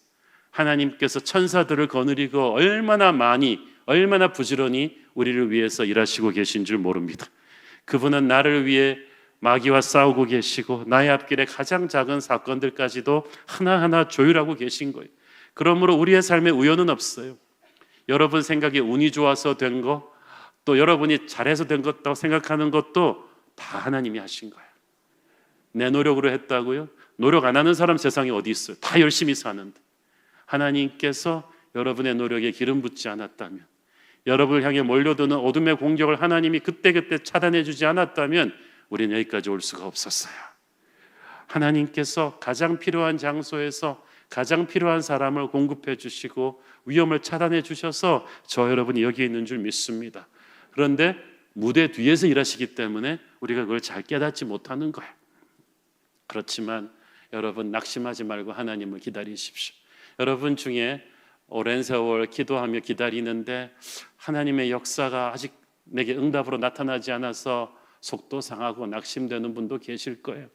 하나님께서 천사들을 거느리고 얼마나 많이, 얼마나 부지런히 우리를 위해서 일하시고 계신 줄 모릅니다. 그분은 나를 위해 마귀와 싸우고 계시고 나의 앞길에 가장 작은 사건들까지도 하나하나 조율하고 계신 거예요. 그러므로 우리의 삶에 우연은 없어요. 여러분 생각에 운이 좋아서 된 거, 또 여러분이 잘해서 된 것다고 생각하는 것도 다 하나님이 하신 거예요. 내 노력으로 했다고요? 노력 안 하는 사람 세상에 어디 있어요? 다 열심히 사는데. 하나님께서 여러분의 노력에 기름 붓지 않았다면, 여러분을 향해 몰려드는 어둠의 공격을 하나님이 그때그때 차단해 주지 않았다면 우리는 여기까지 올 수가 없었어요. 하나님께서 가장 필요한 장소에서 가장 필요한 사람을 공급해 주시고 위험을 차단해 주셔서 저 여러분이 여기 있는 줄 믿습니다. 그런데 무대 뒤에서 일하시기 때문에 우리가 그걸 잘 깨닫지 못하는 거예요. 그렇지만 여러분 낙심하지 말고 하나님을 기다리십시오. 여러분 중에 오랜 세월 기도하며 기다리는데 하나님의 역사가 아직 내게 응답으로 나타나지 않아서 속도 상하고 낙심되는 분도 계실 거예요.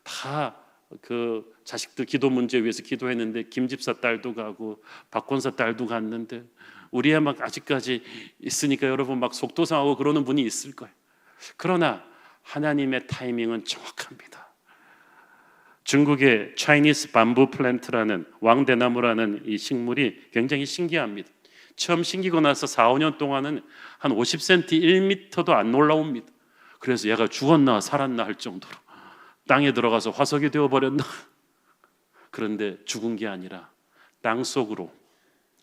다 그 자식들 기도 문제 위해서 기도했는데 김 집사 딸도 가고 박 권사 딸도 갔는데 우리야 막 아직까지 있으니까 여러분 막 속도 상하고 그러는 분이 있을 거예요. 그러나 하나님의 타이밍은 정확합니다. 중국의 차이니스 밤부 플랜트라는 왕대나무라는 이 식물이 굉장히 신기합니다. 처음 심기고 나서 4, 5년 동안은 한 50cm, 1m도 안 올라옵니다. 그래서 얘가 죽었나 살았나 할 정도로 땅에 들어가서 화석이 되어버렸나. 그런데 죽은 게 아니라 땅 속으로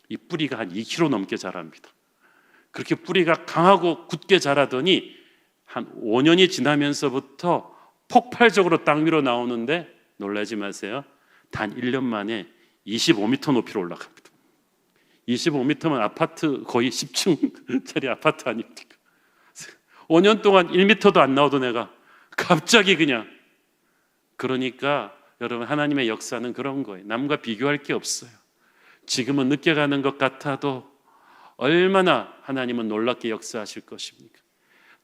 이 뿌리가 한 2km 넘게 자랍니다. 그렇게 뿌리가 강하고 굳게 자라더니 한 5년이 지나면서부터 폭발적으로 땅 위로 나오는데 놀라지 마세요. 단 1년 만에 25m 높이로 올라갑니다. 25m면 아파트 거의 10층짜리 아파트 아닙니까? 5년 동안 1m도 안 나오던 애가 갑자기 그냥. 그러니까 여러분 하나님의 역사는 그런 거예요. 남과 비교할 게 없어요. 지금은 늦게 가는 것 같아도 얼마나 하나님은 놀랍게 역사하실 것입니까?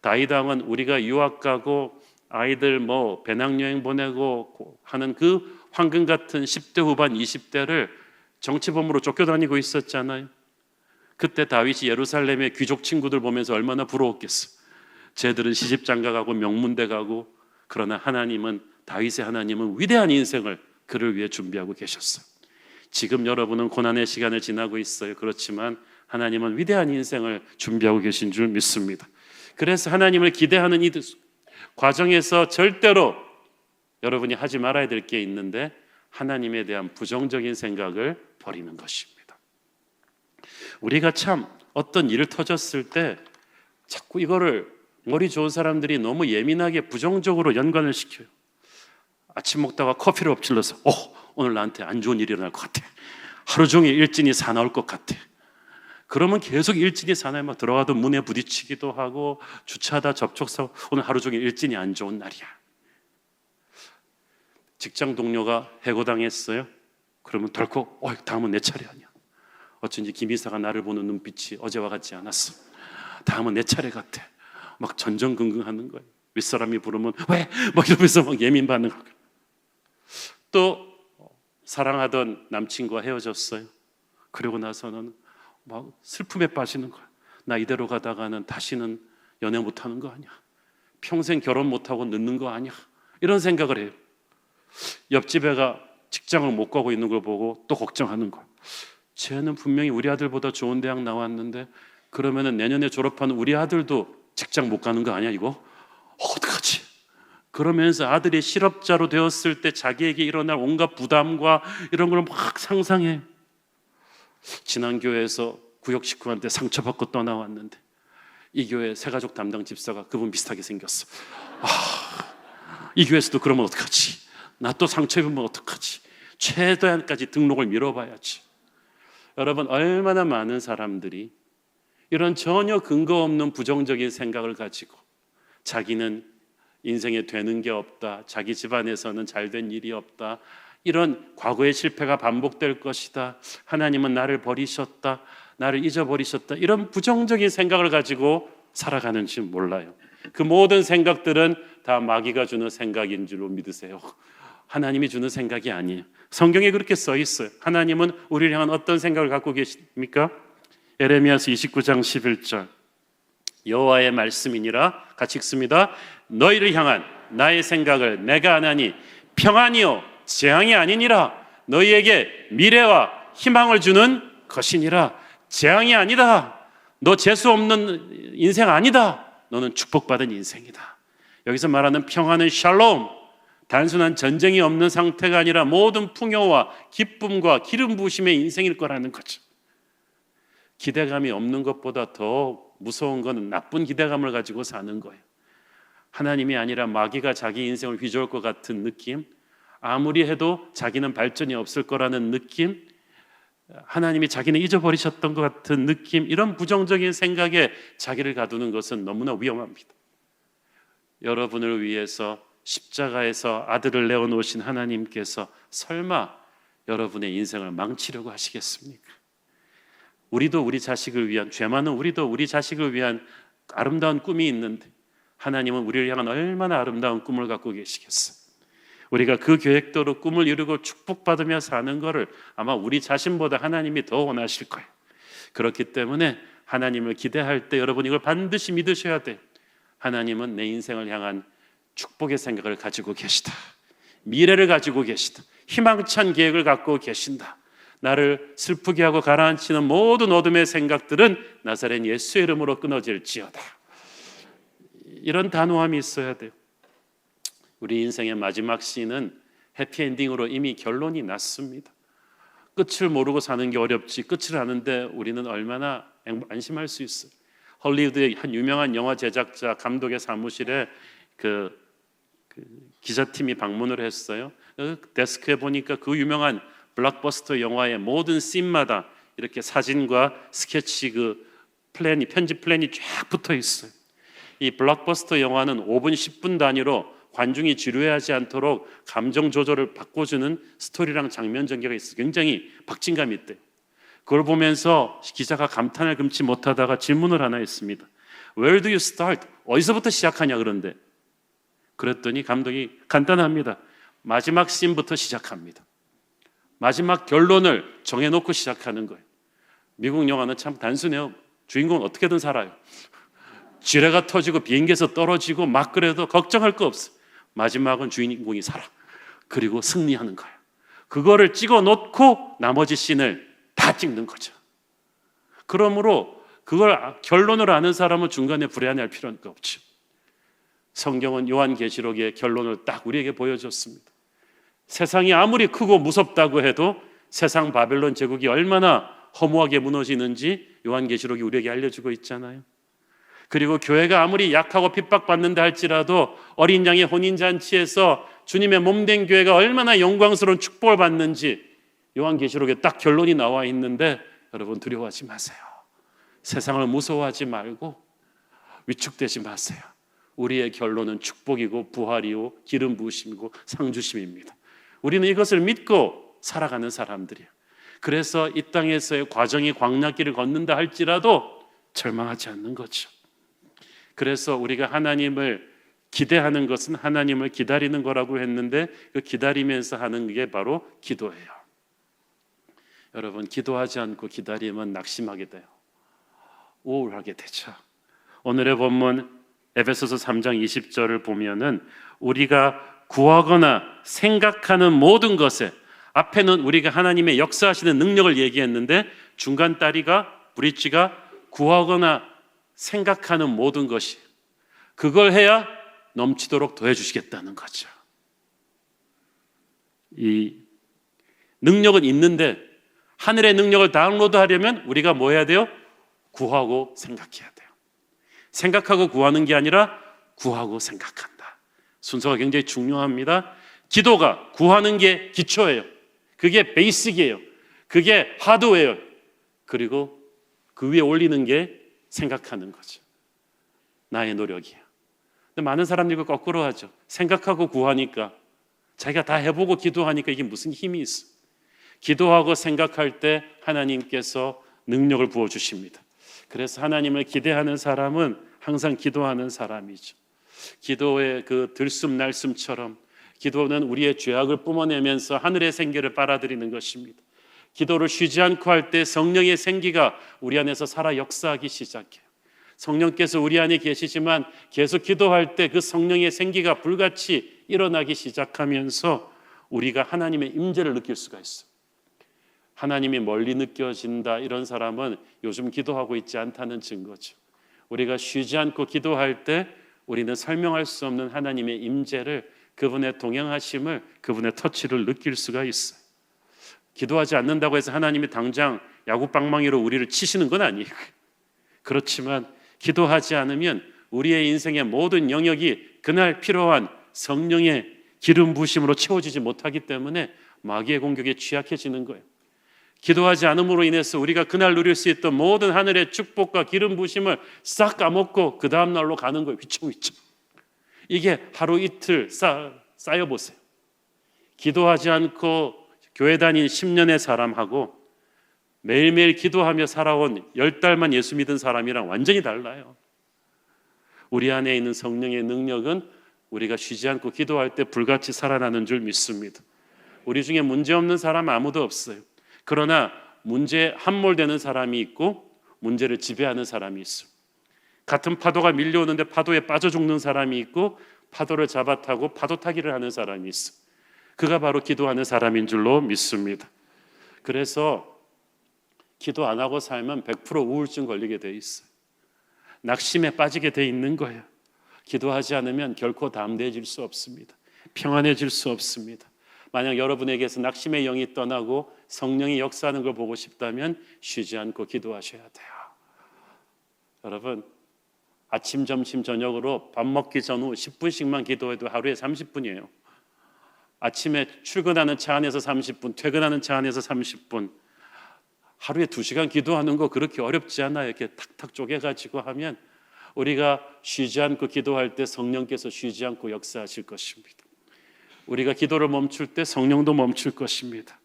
다윗 왕은 우리가 유학 가고 아이들 뭐 배낭여행 보내고 하는 그 황금 같은 10대 후반 20대를 정치범으로 쫓겨다니고 있었잖아요. 그때 다윗이 예루살렘의 귀족 친구들 보면서 얼마나 부러웠겠어. 쟤들은 시집장가 가고 명문대 가고. 그러나 하나님은, 다윗의 하나님은 위대한 인생을 그를 위해 준비하고 계셨어요. 지금 여러분은 고난의 시간을 지나고 있어요. 그렇지만 하나님은 위대한 인생을 준비하고 계신 줄 믿습니다. 그래서 하나님을 기대하는 이 과정에서 절대로 여러분이 하지 말아야 될 게 있는데 하나님에 대한 부정적인 생각을 버리는 것입니다. 우리가 참 어떤 일을 터졌을 때 자꾸 이거를 머리 좋은 사람들이 너무 예민하게 부정적으로 연관을 시켜요. 아침 먹다가 커피를 엎질러서 오늘 나한테 안 좋은 일이 일어날 것 같아. 하루 종일 일진이 사나울 것 같아. 그러면 계속 일진이 사나이 막 들어가도 문에 부딪히기도 하고 주차하다 접촉사고 오늘 하루 종일 일진이 안 좋은 날이야. 직장 동료가 해고당했어요. 그러면 덜컥 다음은 내 차례 아니야. 어쩐지 김 이사가 나를 보는 눈빛이 어제와 같지 않았어. 다음은 내 차례 같아. 막 전전긍긍하는 거예요. 윗사람이 부르면 왜? 막 이러면서 막 예민 반응을. 또 사랑하던 남친과 헤어졌어요. 그러고 나서는 막 슬픔에 빠지는 거야. 나 이대로 가다가는 다시는 연애 못하는 거 아니야. 평생 결혼 못하고 늦는 거 아니야. 이런 생각을 해요. 옆집 애가 직장을 못 가고 있는 걸 보고 또 걱정하는 거야. 쟤는 분명히 우리 아들보다 좋은 대학 나왔는데 그러면은 내년에 졸업하는 우리 아들도 직장 못 가는 거 아니야 이거? 어떡하지? 그러면서 아들이 실업자로 되었을 때 자기에게 일어날 온갖 부담과 이런 걸 막 상상해. 지난 교회에서 구역 식구한테 상처받고 떠나왔는데 이 교회 새가족 담당 집사가 그분 비슷하게 생겼어. 이 교회에서도 그러면 어떡하지? 나 또 상처 입으면 어떡하지? 최대한까지 등록을 미뤄봐야지. 여러분 얼마나 많은 사람들이 이런 전혀 근거 없는 부정적인 생각을 가지고 자기는 인생에 되는 게 없다. 자기 집안에서는 잘된 일이 없다. 이런 과거의 실패가 반복될 것이다. 하나님은 나를 버리셨다. 나를 잊어버리셨다. 이런 부정적인 생각을 가지고 살아가는지 몰라요. 그 모든 생각들은 다 마귀가 주는 생각인 줄로 믿으세요. 하나님이 주는 생각이 아니에요. 성경에 그렇게 써 있어요. 하나님은 우리를 향한 어떤 생각을 갖고 계십니까? 에레미야서 29장 11절 여호와의 말씀이니라. 같이 읽습니다. 너희를 향한 나의 생각을 내가 아나니 평안이요 재앙이 아니니라. 너희에게 미래와 희망을 주는 것이니라. 재앙이 아니다. 너 재수 없는 인생 아니다. 너는 축복받은 인생이다. 여기서 말하는 평안은 샬롬, 단순한 전쟁이 없는 상태가 아니라 모든 풍요와 기쁨과 기름 부으심의 인생일 거라는 거죠. 기대감이 없는 것보다 더 무서운 것은 나쁜 기대감을 가지고 사는 거예요. 하나님이 아니라 마귀가 자기 인생을 휘저을 것 같은 느낌, 아무리 해도 자기는 발전이 없을 거라는 느낌, 하나님이 자기는 잊어버리셨던 것 같은 느낌, 이런 부정적인 생각에 자기를 가두는 것은 너무나 위험합니다. 여러분을 위해서 십자가에서 아들을 내어놓으신 하나님께서 설마 여러분의 인생을 망치려고 하시겠습니까? 우리도 우리 자식을 위한, 죄 많은 우리도 우리 자식을 위한 아름다운 꿈이 있는데 하나님은 우리를 향한 얼마나 아름다운 꿈을 갖고 계시겠어요? 우리가 그 계획대로 꿈을 이루고 축복받으며 사는 것을 아마 우리 자신보다 하나님이 더 원하실 거예요. 그렇기 때문에 하나님을 기대할 때 여러분 이걸 반드시 믿으셔야 돼요. 하나님은 내 인생을 향한 축복의 생각을 가지고 계시다. 미래를 가지고 계시다. 희망찬 계획을 갖고 계신다. 나를 슬프게 하고 가라앉히는 모든 어둠의 생각들은 나사렛 예수의 이름으로 끊어질지어다. 이런 단호함이 있어야 돼요. 우리 인생의 마지막 씬은 해피엔딩으로 이미 결론이 났습니다. 끝을 모르고 사는 게 어렵지 끝을 아는데 우리는 얼마나 안심할 수 있어요. 헐리우드의 한 유명한 영화 제작자 감독의 사무실에 그 기자팀이 방문을 했어요. 데스크에 보니까 그 유명한 블록버스터 영화의 모든 씬마다 이렇게 사진과 스케치 편집 플랜이 쫙 붙어 있어요. 이 블록버스터 영화는 5분 10분 단위로 관중이 지루해하지 않도록 감정 조절을 바꿔주는 스토리랑 장면 전개가 있어요. 굉장히 박진감이 있대요. 그걸 보면서 기자가 감탄을 금치 못하다가 질문을 하나 했습니다. Where do you start? 어디서부터 시작하냐 그런데 그랬더니 감독이 간단합니다. 마지막 씬부터 시작합니다. 마지막 결론을 정해놓고 시작하는 거예요. 미국 영화는 참 단순해요. 주인공은 어떻게든 살아요. 지뢰가 터지고 비행기에서 떨어지고 막 그래도 걱정할 거 없어요. 마지막은 주인공이 살아. 그리고 승리하는 거예요. 그거를 찍어놓고 나머지 씬을 다 찍는 거죠. 그러므로 그걸 결론을 아는 사람은 중간에 불안해할 필요는 없죠. 성경은 요한계시록의 결론을 딱 우리에게 보여줬습니다. 세상이 아무리 크고 무섭다고 해도 세상 바벨론 제국이 얼마나 허무하게 무너지는지 요한계시록이 우리에게 알려주고 있잖아요. 그리고 교회가 아무리 약하고 핍박받는다 할지라도 어린 양의 혼인잔치에서 주님의 몸된 교회가 얼마나 영광스러운 축복을 받는지 요한계시록에 딱 결론이 나와 있는데 여러분 두려워하지 마세요. 세상을 무서워하지 말고 위축되지 마세요. 우리의 결론은 축복이고 부활이고 기름 부으심이고 상주심입니다. 우리는 이것을 믿고 살아가는 사람들이에요. 그래서 이 땅에서의 과정이 광야길을 걷는다 할지라도 절망하지 않는 거죠. 그래서 우리가 하나님을 기대하는 것은 하나님을 기다리는 거라고 했는데 그 기다리면서 하는 게 바로 기도예요. 여러분 기도하지 않고 기다리면 낙심하게 돼요. 우울하게 되죠. 오늘의 본문 에베소서 3장 20절을 보면은 우리가 구하거나 생각하는 모든 것에 앞에는 우리가 하나님의 역사하시는 능력을 얘기했는데 중간 브릿지가 구하거나 생각하는 모든 것이 그걸 해야 넘치도록 더해 주시겠다는 거죠. 이 능력은 있는데 하늘의 능력을 다운로드하려면 우리가 뭐 해야 돼요? 구하고 생각해야 돼요. 생각하고 구하는 게 아니라 구하고 생각한다. 순서가 굉장히 중요합니다. 기도가 구하는 게 기초예요. 그게 베이직이에요. 그게 하드웨어. 그리고 그 위에 올리는 게 생각하는 거죠. 나의 노력이에요. 근데 많은 사람들이 거꾸로 하죠. 생각하고 구하니까 자기가 다 해보고 기도하니까 이게 무슨 힘이 있어. 기도하고 생각할 때 하나님께서 능력을 부어주십니다. 그래서 하나님을 기대하는 사람은 항상 기도하는 사람이죠. 기도의 그 들숨날숨처럼 기도는 우리의 죄악을 뿜어내면서 하늘의 생기를 빨아들이는 것입니다. 기도를 쉬지 않고 할 때 성령의 생기가 우리 안에서 살아 역사하기 시작해요. 성령께서 우리 안에 계시지만 계속 기도할 때 그 성령의 생기가 불같이 일어나기 시작하면서 우리가 하나님의 임재를 느낄 수가 있어요. 하나님이 멀리 느껴진다, 이런 사람은 요즘 기도하고 있지 않다는 증거죠. 우리가 쉬지 않고 기도할 때 우리는 설명할 수 없는 하나님의 임재를, 그분의 동행하심을, 그분의 터치를 느낄 수가 있어요. 기도하지 않는다고 해서 하나님이 당장 야구방망이로 우리를 치시는 건 아니에요. 그렇지만 기도하지 않으면 우리의 인생의 모든 영역이 그날 필요한 성령의 기름 부으심으로 채워지지 못하기 때문에 마귀의 공격에 취약해지는 거예요. 기도하지 않음으로 인해서 우리가 그날 누릴 수 있던 모든 하늘의 축복과 기름 부으심을 싹 까먹고 그 다음 날로 가는 거예요. 휘청휘청. 이게 하루 이틀 쌓여보세요. 기도하지 않고 교회 다닌 10년의 사람하고 매일매일 기도하며 살아온 10달만 예수 믿은 사람이랑 완전히 달라요. 우리 안에 있는 성령의 능력은 우리가 쉬지 않고 기도할 때 불같이 살아나는 줄 믿습니다. 우리 중에 문제 없는 사람 아무도 없어요. 그러나 문제에 함몰되는 사람이 있고 문제를 지배하는 사람이 있어요. 같은 파도가 밀려오는데 파도에 빠져 죽는 사람이 있고 파도를 잡아타고 파도 타기를 하는 사람이 있어요. 그가 바로 기도하는 사람인 줄로 믿습니다. 그래서 기도 안 하고 살면 100% 우울증 걸리게 돼 있어요. 낙심에 빠지게 돼 있는 거예요. 기도하지 않으면 결코 담대해질 수 없습니다. 평안해질 수 없습니다. 만약 여러분에게서 낙심의 영이 떠나고 성령이 역사하는 걸 보고 싶다면 쉬지 않고 기도하셔야 돼요. 여러분, 아침, 점심, 저녁으로 밥 먹기 전후 10분씩만 기도해도 하루에 30분이에요. 아침에 출근하는 차 안에서 30분, 퇴근하는 차 안에서 30분, 하루에 2시간 기도하는 거 그렇게 어렵지 않아요. 이렇게 탁탁 쪼개가지고 하면 우리가 쉬지 않고 기도할 때 성령께서 쉬지 않고 역사하실 것입니다. 우리가 기도를 멈출 때 성령도 멈출 것입니다.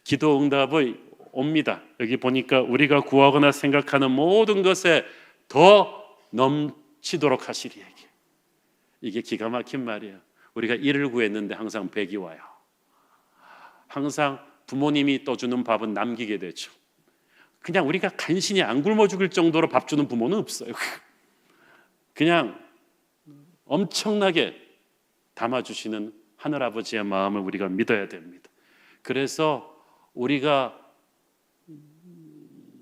기도 응답이 옵니다. 여기 보니까 우리가 구하거나 생각하는 모든 것에 더 넘치도록 하시리에게. 이게 기가 막힌 말이에요. 우리가 1을 구했는데 항상 100이 와요. 항상 부모님이 떠주는 밥은 남기게 되죠. 그냥 우리가 간신히 안 굶어 죽을 정도로 밥 주는 부모는 없어요. 그냥 엄청나게 담아주시는 하늘아버지의 마음을 우리가 믿어야 됩니다. 그래서 우리가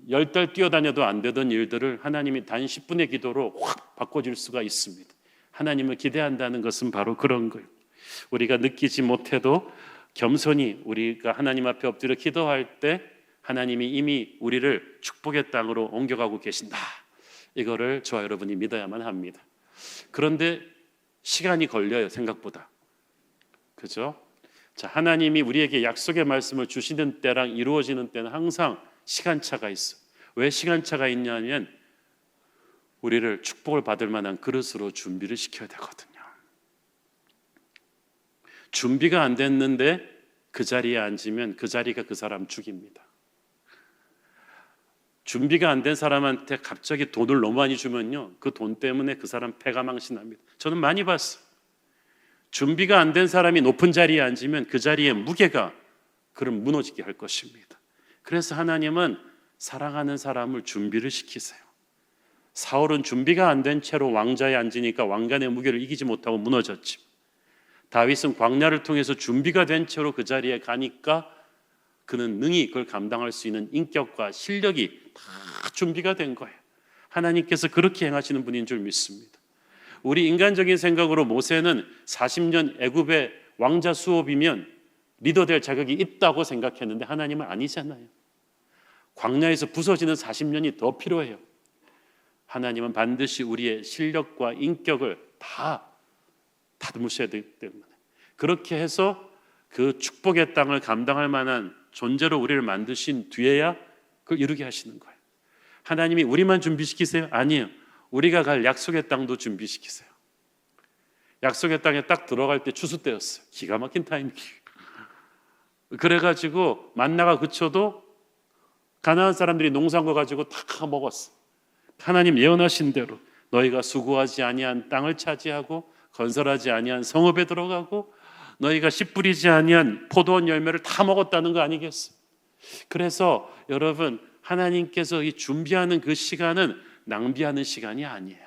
10달 뛰어다녀도 안 되던 일들을 하나님이 단 10분의 기도로 확 바꿔줄 수가 있습니다. 하나님을 기대한다는 것은 바로 그런 거예요. 우리가 느끼지 못해도 겸손히 우리가 하나님 앞에 엎드려 기도할 때 하나님이 이미 우리를 축복의 땅으로 옮겨가고 계신다. 이거를 저와 여러분이 믿어야만 합니다. 그런데 시간이 걸려요, 생각보다. 그죠? 자, 하나님이 우리에게 약속의 말씀을 주시는 때랑 이루어지는 때는 항상 시간차가 있어. 왜 시간차가 있냐면 우리를 축복을 받을 만한 그릇으로 준비를 시켜야 되거든요. 준비가 안 됐는데 그 자리에 앉으면 그 자리가 그 사람 죽입니다. 준비가 안 된 사람한테 갑자기 돈을 너무 많이 주면요, 그 돈 때문에 그 사람 패가 망신합니다. 저는 많이 봤어요. 준비가 안 된 사람이 높은 자리에 앉으면 그 자리의 무게가 그를 무너지게 할 것입니다. 그래서 하나님은 사랑하는 사람을 준비를 시키세요. 사울은 준비가 안 된 채로 왕자에 앉으니까 왕관의 무게를 이기지 못하고 무너졌지. 다윗은 광야를 통해서 준비가 된 채로 그 자리에 가니까 그는 능히 그걸 감당할 수 있는 인격과 실력이 다 준비가 된 거예요. 하나님께서 그렇게 행하시는 분인 줄 믿습니다. 우리 인간적인 생각으로 모세는 40년 애굽의 왕자 수업이면 리더 될 자격이 있다고 생각했는데 하나님은 아니잖아요. 광야에서 부서지는 40년이 더 필요해요. 하나님은 반드시 우리의 실력과 인격을 다 다듬으셔야 되기 때문에 그렇게 해서 그 축복의 땅을 감당할 만한 존재로 우리를 만드신 뒤에야 그걸 이루게 하시는 거예요. 하나님이 우리만 준비시키세요? 아니에요. 우리가 갈 약속의 땅도 준비시키세요. 약속의 땅에 딱 들어갈 때 추수 때였어요. 기가 막힌 타이밍. 그래가지고 만나가 그쳐도 가나안 사람들이 농사한 거 가지고 다 먹었어. 하나님 예언하신 대로 너희가 수고하지 아니한 땅을 차지하고 건설하지 아니한 성읍에 들어가고 너희가 씨 뿌리지 아니한 포도원 열매를 다 먹었다는 거 아니겠어? 그래서 여러분, 하나님께서 이 준비하는 그 시간은 낭비하는 시간이 아니에요.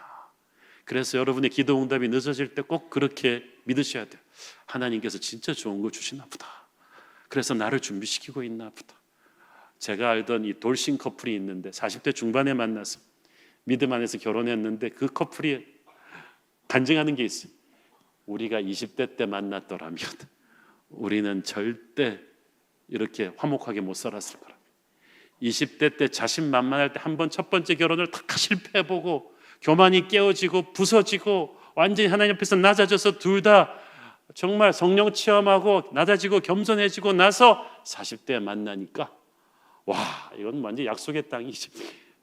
그래서 여러분의 기도 응답이 늦어질 때 꼭 그렇게 믿으셔야 돼요. 하나님께서 진짜 좋은 거 주시나 보다. 그래서 나를 준비시키고 있나 보다. 제가 알던 이 돌싱 커플이 있는데 40대 중반에 만나서 믿음 안에서 결혼했는데 그 커플이 간증하는 게 있어요. 우리가 20대 때 만났더라면 우리는 절대 이렇게 화목하게 못 살았을 거라. 20대 때 자신만만할 때 한 번 첫 번째 결혼을 다 실패해보고 교만이 깨어지고 부서지고 완전히 하나님 앞에서 낮아져서 둘 다 정말 성령 체험하고 낮아지고 겸손해지고 나서 40대에 만나니까 와, 이건 완전 약속의 땅이지.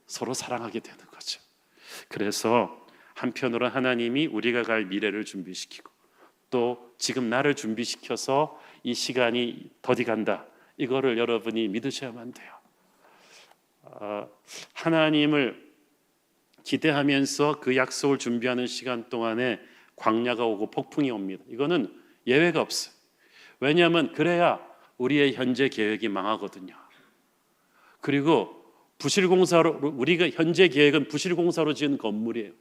서로 사랑하게 되는 거죠. 그래서 한편으로 하나님이 우리가 갈 미래를 준비시키고 또 지금 나를 준비시켜서 이 시간이 더디 간다. 이거를 여러분이 믿으셔야만 돼요. 하나님을 기대하면서 그 약속을 준비하는 시간 동안에 광야가 오고 폭풍이 옵니다. 이거는 예외가 없어요. 왜냐하면 그래야 우리의 현재 계획이 망하거든요. 그리고 부실공사로, 우리가 현재 계획은 부실공사로 지은 건물이에요.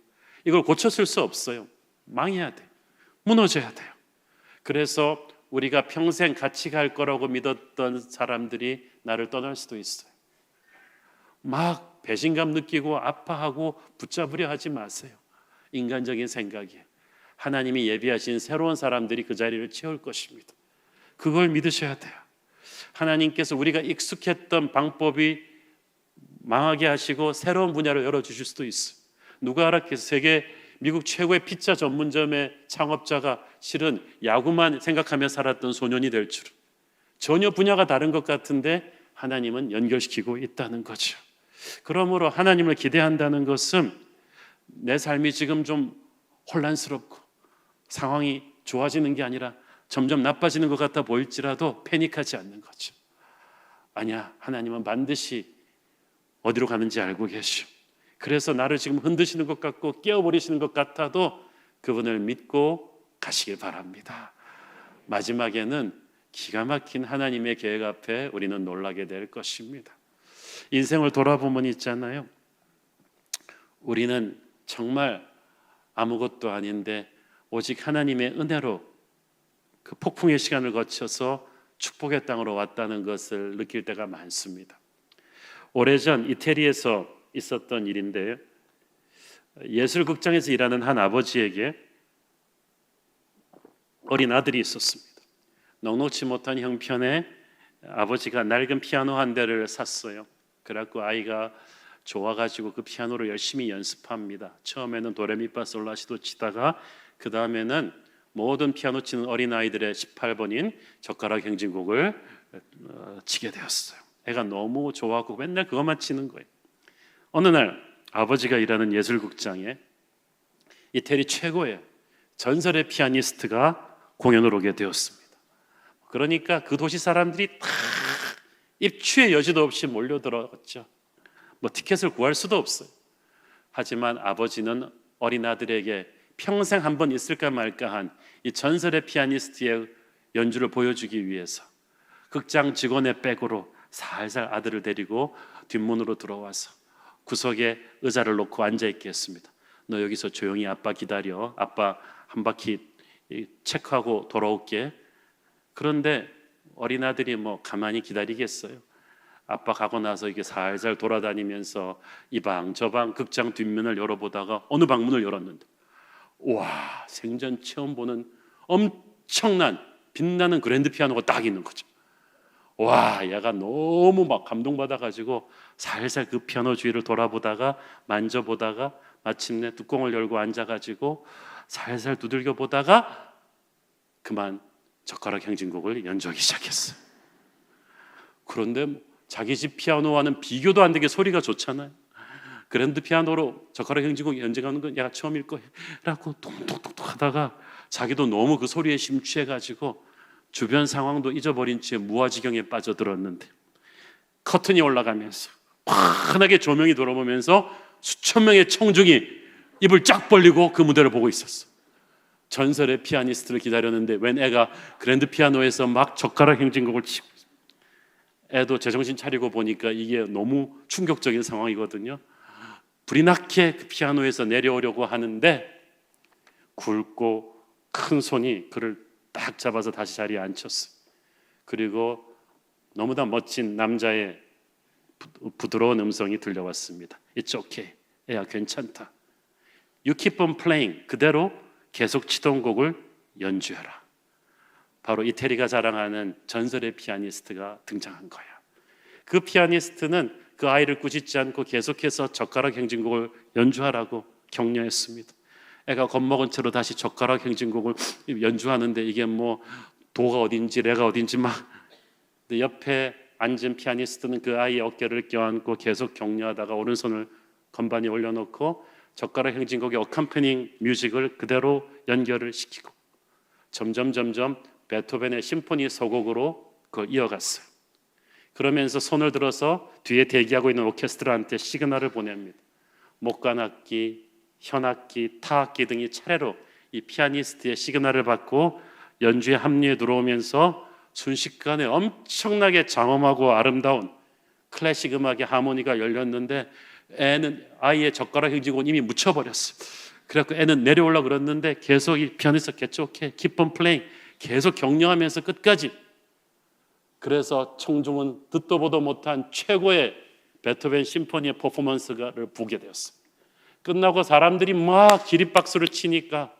이걸 고쳐쓸 수 없어요. 망해야 돼요. 무너져야 돼요. 그래서 우리가 평생 같이 갈 거라고 믿었던 사람들이 나를 떠날 수도 있어요. 막 배신감 느끼고 아파하고 붙잡으려 하지 마세요. 인간적인 생각이에요. 하나님이 예비하신 새로운 사람들이 그 자리를 채울 것입니다. 그걸 믿으셔야 돼요. 하나님께서 우리가 익숙했던 방법이 망하게 하시고 새로운 분야를 열어주실 수도 있어요. 누가 알았겠어요? 세계 미국 최고의 피자 전문점의 창업자가 실은 야구만 생각하며 살았던 소년이 될 줄은. 전혀 분야가 다른 것 같은데 하나님은 연결시키고 있다는 거죠. 그러므로 하나님을 기대한다는 것은 내 삶이 지금 좀 혼란스럽고 상황이 좋아지는 게 아니라 점점 나빠지는 것 같아 보일지라도 패닉하지 않는 거죠. 아니야, 하나님은 반드시 어디로 가는지 알고 계시오. 그래서 나를 지금 흔드시는 것 같고 깨어버리시는 것 같아도 그분을 믿고 가시길 바랍니다. 마지막에는 기가 막힌 하나님의 계획 앞에 우리는 놀라게 될 것입니다. 인생을 돌아보면 있잖아요. 우리는 정말 아무것도 아닌데 오직 하나님의 은혜로 그 폭풍의 시간을 거쳐서 축복의 땅으로 왔다는 것을 느낄 때가 많습니다. 오래전 이태리에서 있었던 일인데요. 예술극장에서 일하는 한 아버지에게 어린 아들이 있었습니다. 넉넉지 못한 형편에 아버지가 낡은 피아노 한 대를 샀어요. 그래갖고 아이가 좋아가지고 그 피아노를 열심히 연습합니다. 처음에는 도레미파솔라시도 치다가 그 다음에는 모든 피아노 치는 어린아이들의 18번인 젓가락 행진곡을 치게 되었어요. 애가 너무 좋아하고 맨날 그것만 치는 거예요. 어느 날 아버지가 일하는 예술극장에 이태리 최고의 전설의 피아니스트가 공연을 오게 되었습니다. 그러니까 그 도시 사람들이 다 입추의 여지도 없이 몰려들었죠. 뭐 티켓을 구할 수도 없어요. 하지만 아버지는 어린 아들에게 평생 한 번 있을까 말까한 이 전설의 피아니스트의 연주를 보여주기 위해서 극장 직원의 백으로 살살 아들을 데리고 뒷문으로 들어와서 구석에 의자를 놓고 앉아있게 했습니다. 너 여기서 조용히 아빠 기다려. 아빠 한 바퀴 체크하고 돌아올게. 그런데 어린 아들이 뭐 가만히 기다리겠어요? 아빠 가고 나서 이게 살살 돌아다니면서 이 방 저 방 극장 뒷면을 열어보다가 어느 방문을 열었는데 와, 생전 처음 보는 엄청난 빛나는 그랜드 피아노가 딱 있는 거죠. 와, 얘가 너무 막 감동받아가지고 살살 그 피아노 주위를 돌아보다가 만져보다가 마침내 뚜껑을 열고 앉아가지고 살살 두들겨 보다가 그만 젓가락 행진곡을 연주하기 시작했어요. 그런데 자기 집 피아노와는 비교도 안 되게 소리가 좋잖아요. 그랜드 피아노로 젓가락 행진곡 연주하는 건 얘가 처음일 거라고 톡톡톡톡 하다가 자기도 너무 그 소리에 심취해가지고 주변 상황도 잊어버린 채 무아지경에 빠져들었는데 커튼이 올라가면서 환하게 조명이 들어오면서 수천 명의 청중이 입을 쫙 벌리고 그 무대를 보고 있었어. 전설의 피아니스트를 기다렸는데 웬 애가 그랜드 피아노에서 막 젓가락 행진곡을 치고 있어. 애도 제정신 차리고 보니까 이게 너무 충격적인 상황이거든요. 불이 나게 그 피아노에서 내려오려고 하는데 굵고 큰 손이 그를 딱 잡아서 다시 자리에 앉혔어. 그리고 너무나 멋진 남자의 부드러운 음성이 들려왔습니다. It's okay. 애야 괜찮다. You keep on playing. 그대로 계속 치던 곡을 연주해라. 바로 이태리가 자랑하는 전설의 피아니스트가 등장한 거야. 그 피아니스트는 그 아이를 꾸짖지 않고 계속해서 젓가락 행진곡을 연주하라고 격려했습니다. 애가 겁먹은 채로 다시 젓가락 행진곡을 연주하는데 이게 뭐 도가 어딘지 레가 어딘지 막. 근데 옆에 앉은 피아니스트는 그 아이의 어깨를 껴안고 계속 격려하다가 오른손을 건반에 올려놓고 젓가락 행진곡의 어컴퍼닝 뮤직을 그대로 연결을 시키고 점점 베토벤의 심포니 서곡으로 그걸 이어갔어요. 그러면서 손을 들어서 뒤에 대기하고 있는 오케스트라한테 시그널을 보냅니다. 목관악기, 현악기, 타악기 등이 차례로 이 피아니스트의 시그널을 받고 연주에 합류해 들어오면서 순식간에 엄청나게 장엄하고 아름다운 클래식 음악의 하모니가 열렸는데 애는 아이의 젓가락 행진곡은 이미 묻혀버렸어. 그래갖고 애는 내려오려고 그랬는데 계속 이 피아니스트 개쪽해 keep on playing 계속 격려하면서 끝까지. 그래서 청중은 듣도 보도 못한 최고의 베토벤 심포니의 퍼포먼스를 보게 되었어. 끝나고 사람들이 막 기립박수를 치니까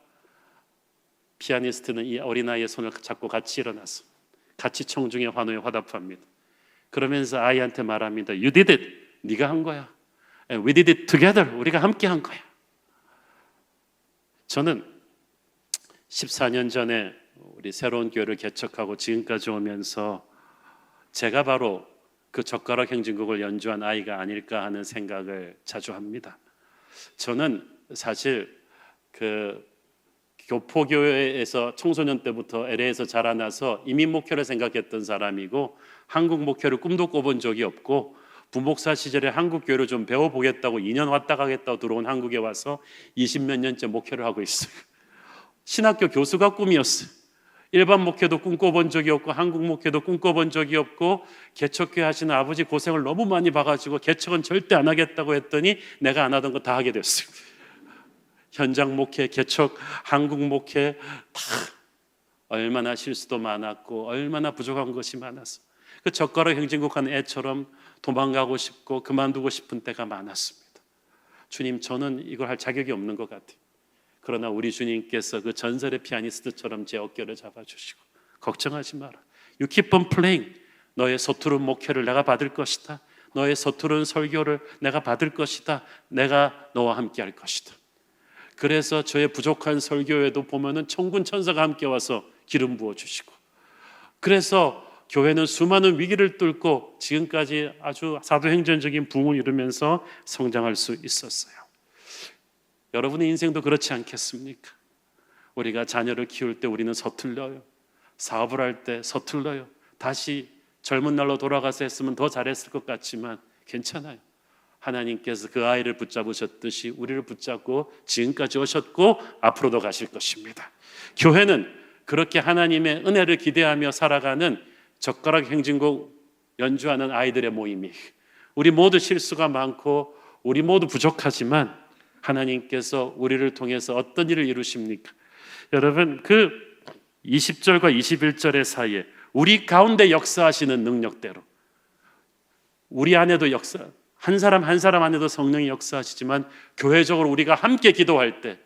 피아니스트는 이 어린아이의 손을 잡고 같이 일어나서 같이 청중의 환호에 화답합니다. 그러면서 아이한테 말합니다. You did it. 네가 한 거야. And we did it together. 우리가 함께 한 거야. 저는 14년 전에 우리 새로운 교회를 개척하고 지금까지 오면서 제가 바로 그 젓가락 행진곡을 연주한 아이가 아닐까 하는 생각을 자주 합니다. 저는 사실 그 교포교회에서 청소년 때부터 LA에서 자라나서 이민 목회를 생각했던 사람이고 한국 목회를 꿈도 꿔본 적이 없고 부목사 시절에 한국 교회를 좀 배워보겠다고 2년 왔다 가겠다고 들어온 한국에 와서 20몇 년째 목회를 하고 있어요. 신학교 교수가 꿈이었어요. 일반 목회도 꿈꿔본 적이 없고 한국 목회도 꿈꿔본 적이 없고 개척교회 하시는 아버지 고생을 너무 많이 봐가지고 개척은 절대 안 하겠다고 했더니 내가 안 하던 거 다 하게 됐어요. 현장 목회, 개척, 한국 목회 다 얼마나 실수도 많았고 얼마나 부족한 것이 많았어. 그 젓가락 행진곡한 애처럼 도망가고 싶고 그만두고 싶은 때가 많았습니다. 주님, 저는 이걸 할 자격이 없는 것 같아요. 그러나 우리 주님께서 그 전설의 피아니스트처럼 제 어깨를 잡아주시고 걱정하지 마라. You keep on playing. 너의 서투른 목회를 내가 받을 것이다. 너의 서투른 설교를 내가 받을 것이다. 내가 너와 함께 할 것이다. 그래서 저의 부족한 설교에도 보면은 천군 천사가 함께 와서 기름 부어주시고, 그래서 교회는 수많은 위기를 뚫고 지금까지 아주 사도행전적인 부흥을 이루면서 성장할 수 있었어요. 여러분의 인생도 그렇지 않겠습니까? 우리가 자녀를 키울 때 우리는 서툴러요. 사업을 할 때 서툴러요. 다시 젊은 날로 돌아가서 했으면 더 잘했을 것 같지만 괜찮아요. 하나님께서 그 아이를 붙잡으셨듯이 우리를 붙잡고 지금까지 오셨고 앞으로도 가실 것입니다. 교회는 그렇게 하나님의 은혜를 기대하며 살아가는 젓가락 행진곡 연주하는 아이들의 모임이, 우리 모두 실수가 많고 우리 모두 부족하지만 하나님께서 우리를 통해서 어떤 일을 이루십니까? 여러분, 그 20절과 21절의 사이에 우리 가운데 역사하시는 능력대로 우리 안에도 역사, 한 사람 한 사람 안에도 성령이 역사하시지만 교회적으로 우리가 함께 기도할 때,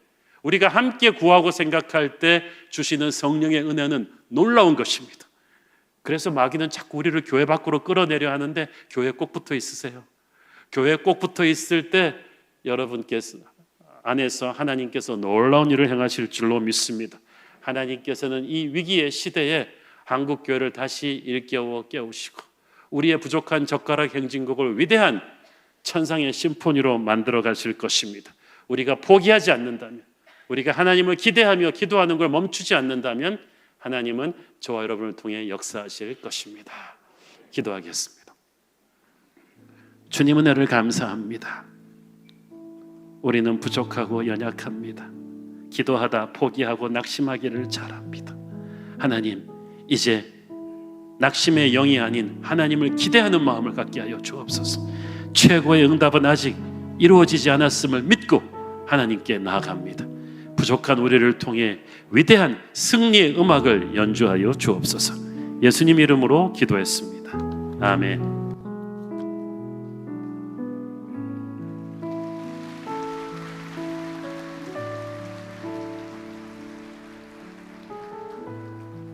우리가 함께 구하고 생각할 때 주시는 성령의 은혜는 놀라운 것입니다. 그래서 마귀는 자꾸 우리를 교회 밖으로 끌어내려 하는데 교회에 꼭 붙어 있으세요. 교회에 꼭 붙어 있을 때 여러분께서 안에서 하나님께서 놀라운 일을 행하실 줄로 믿습니다. 하나님께서는 이 위기의 시대에 한국 교회를 다시 일깨워 깨우시고 우리의 부족한 젓가락 행진곡을 위대한 천상의 심포니로 만들어 가실 것입니다. 우리가 포기하지 않는다면, 우리가 하나님을 기대하며 기도하는 걸 멈추지 않는다면 하나님은 저와 여러분을 통해 역사하실 것입니다. 기도하겠습니다. 주님, 은혜를 감사합니다. 우리는 부족하고 연약합니다. 기도하다 포기하고 낙심하기를 잘합니다. 하나님, 이제 낙심의 영이 아닌 하나님을 기대하는 마음을 갖게 하여 주옵소서. 최고의 응답은 아직 이루어지지 않았음을 믿고 하나님께 나아갑니다. 부족한 우리를 통해 위대한 승리의 음악을 연주하여 주옵소서. 예수님 이름으로 기도했습니다. 아멘.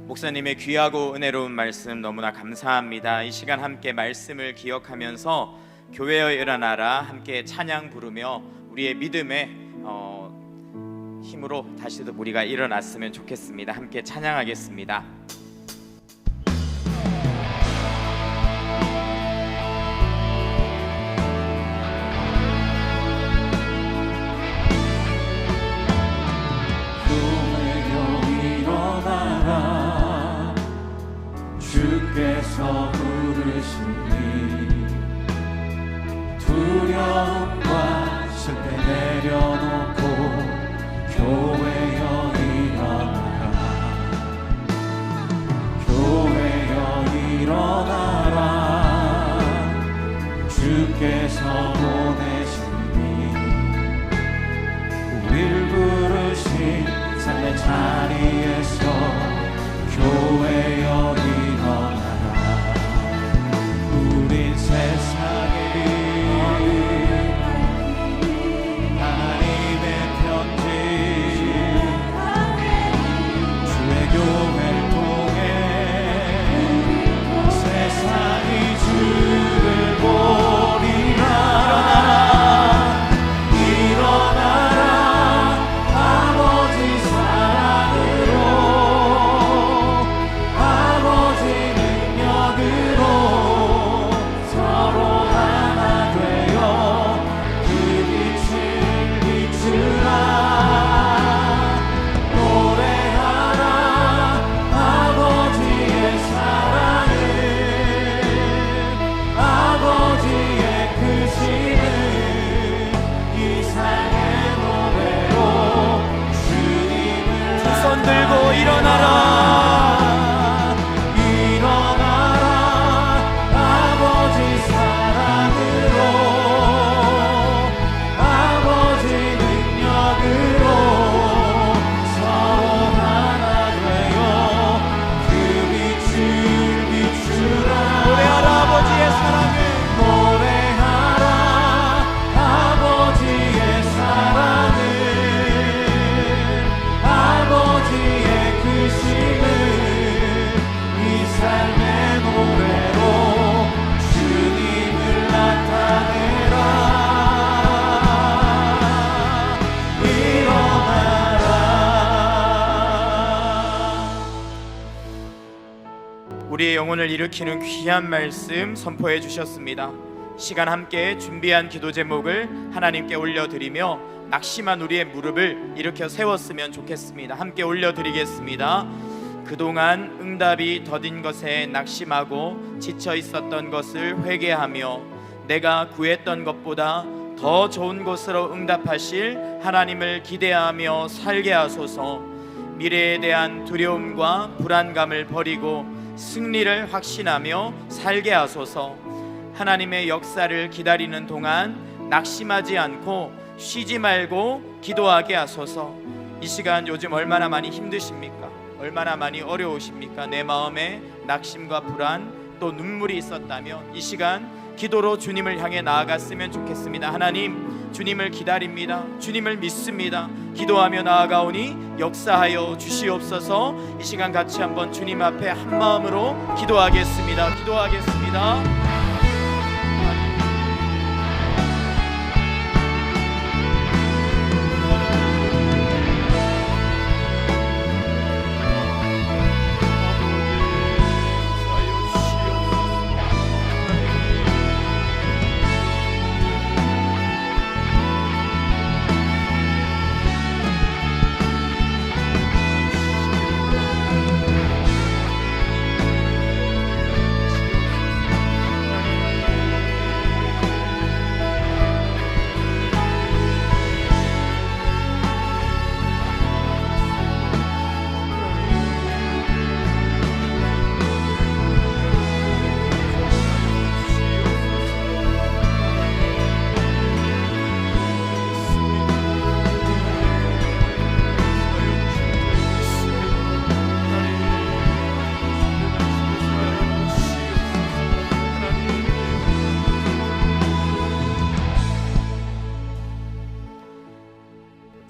목사님의 귀하고 은혜로운 말씀 너무나 감사합니다. 이 시간 함께 말씀을 기억하면서 교회여 일어나라 함께 찬양 부르며 우리의 믿음의 힘으로 다시도 우리가 일어났으면 좋겠습니다. 함께 찬양하겠습니다. 주께서 부르시니 두려움과 실패 내려놓고 교회여 일어나라 교회여 일어나라 주께서 보내시니 우릴 부르신 삶의 자리에서 교회여 일어나라 우린 세상에 하나님의 편지 주의 교회를 통해 세상이 주를 보리라 일어나라 아버지 사랑으로 아버지 능력으로 서로 하나 되어 그 빛을 비추라 노래하라 아버지의 사랑을 아버지의 크심을 이 삶의 노래로 주님을 두 손 들고 일어나라 일어나라 아버지 사랑으로 아버지 능력으로 서로 하나 되어 그 빛을 비추라 노래하라 아버지의 사랑을 노래하라 아버지의 사랑을 아버지의 크심을 이 삶의 노래로 주님을 나타내라 일어나라 우리의 영혼을 일으키는 귀한 말씀 선포해 주셨습니다. 시간 함께 준비한 기도 제목을 하나님께 올려드리며 낙심한 우리의 무릎을 일으켜 세웠으면 좋겠습니다. 함께 올려드리겠습니다. 그동안 응답이 더딘 것에 낙심하고 지쳐 있었던 것을 회개하며 내가 구했던 것보다 더 좋은 곳으로 응답하실 하나님을 기대하며 살게 하소서. 미래에 대한 두려움과 불안감을 버리고 승리를 확신하며 살게 하소서. 하나님의 역사를 기다리는 동안 낙심하지 않고 쉬지 말고 기도하게 하소서. 이 시간 요즘 얼마나 많이 힘드십니까? 얼마나 많이 어려우십니까? 내 마음에 낙심과 불안 또 눈물이 있었다면 이 시간 기도로 주님을 향해 나아갔으면 좋겠습니다. 하나님, 주님을 기다립니다. 주님을 믿습니다. 기도하며 나아가오니 역사하여 주시옵소서. 이 시간 같이 한번 주님 앞에 한 마음으로 기도하겠습니다. 기도하겠습니다.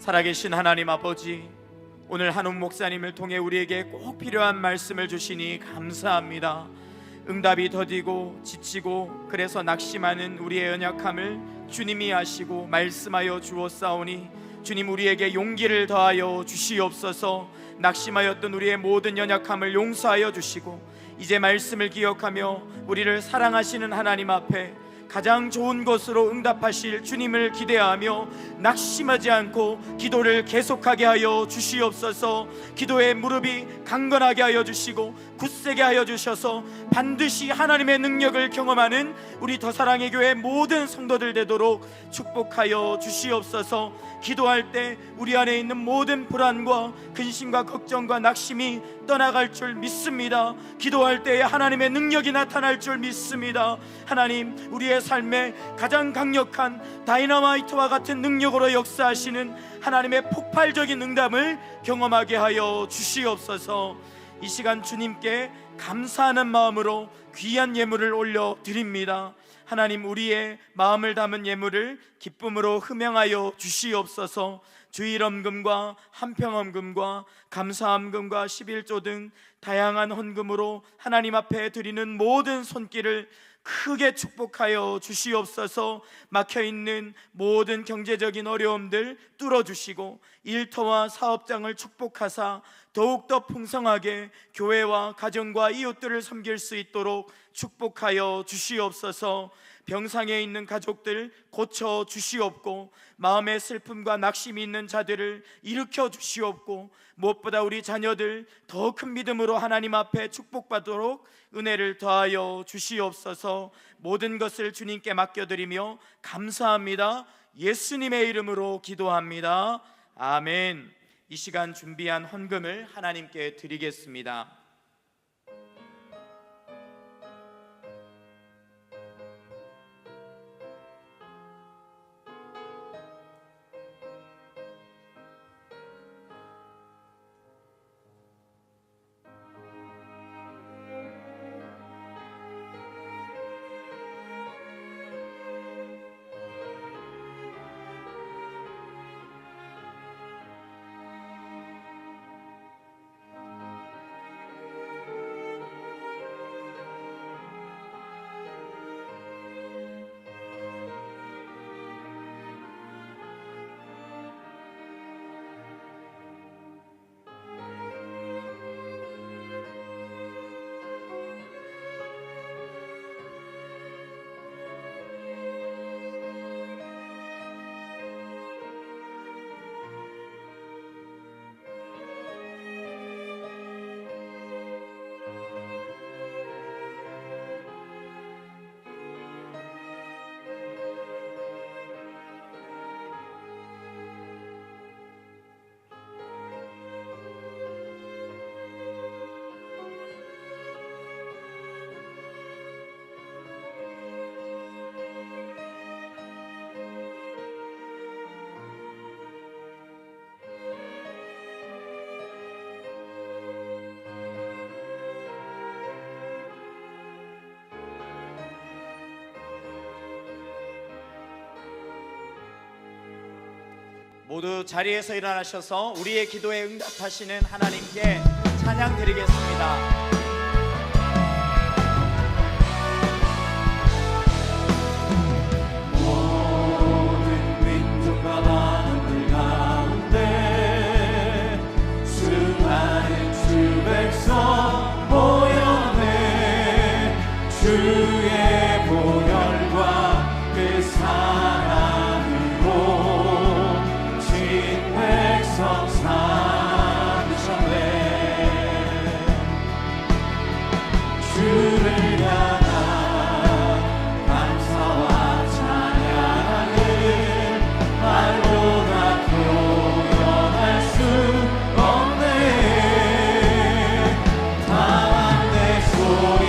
살아계신 하나님 아버지, 오늘 한웅 목사님을 통해 우리에게 꼭 필요한 말씀을 주시니 감사합니다. 응답이 더디고 지치고 그래서 낙심하는 우리의 연약함을 주님이 아시고 말씀하여 주었사오니 주님, 우리에게 용기를 더하여 주시옵소서. 낙심하였던 우리의 모든 연약함을 용서하여 주시고 이제 말씀을 기억하며 우리를 사랑하시는 하나님 앞에 가장 좋은 것으로 응답하실 주님을 기대하며 낙심하지 않고 기도를 계속하게 하여 주시옵소서. 기도의 무릎이 강건하게 하여 주시고 굳세게 하여 주셔서 반드시 하나님의 능력을 경험하는 우리 더사랑의 교회 모든 성도들 되도록 축복하여 주시옵소서. 기도할 때 우리 안에 있는 모든 불안과 근심과 걱정과 낙심이 떠나갈 줄 믿습니다. 기도할 때에 하나님의 능력이 나타날 줄 믿습니다. 하나님, 우리의 삶에 가장 강력한 다이너마이트와 같은 능력으로 역사하시는 하나님의 폭발적인 응답을 경험하게 하여 주시옵소서. 이 시간 주님께 감사하는 마음으로 귀한 예물을 올려드립니다. 하나님, 우리의 마음을 담은 예물을 기쁨으로 흠양하여 주시옵소서. 주일헌금과 한평헌금과 감사함금과 11조 등 다양한 헌금으로 하나님 앞에 드리는 모든 손길을 크게 축복하여 주시옵소서. 막혀있는 모든 경제적인 어려움들 뚫어주시고 일터와 사업장을 축복하사 더욱더 풍성하게 교회와 가정과 이웃들을 섬길 수 있도록 축복하여 주시옵소서. 병상에 있는 가족들 고쳐 주시옵고 마음의 슬픔과 낙심이 있는 자들을 일으켜 주시옵고 무엇보다 우리 자녀들 더 큰 믿음으로 하나님 앞에 축복받도록 은혜를 더하여 주시옵소서. 모든 것을 주님께 맡겨드리며 감사합니다. 예수님의 이름으로 기도합니다. 아멘. 이 시간 준비한 헌금을 하나님께 드리겠습니다. 모두 자리에서 일어나셔서 우리의 기도에 응답하시는 하나님께 찬양 드리겠습니다. 주의 보혈과 그 사랑으로 진 백성 삼으셨네. 주를 향한 감사와 찬양을 말로 다 표현할 수 없네. 다만 내 소리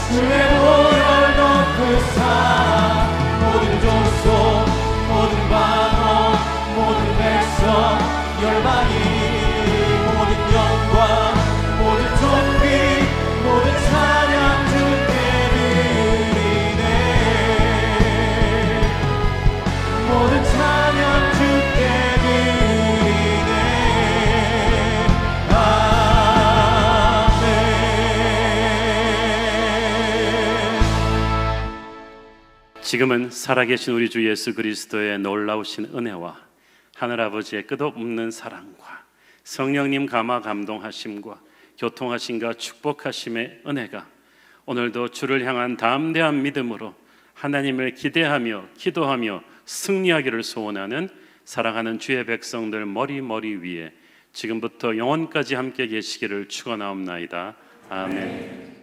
주의 보혈 지금은 살아계신 우리 주 예수 그리스도의 놀라우신 은혜와 하늘아버지의 끝없는 사랑과 성령님 감화 감동하심과 교통하심과 축복하심의 은혜가 오늘도 주를 향한 담대한 믿음으로 하나님을 기대하며 기도하며 승리하기를 소원하는 사랑하는 주의 백성들 머리 위에 지금부터 영원까지 함께 계시기를 축원하옵나이다. 아멘.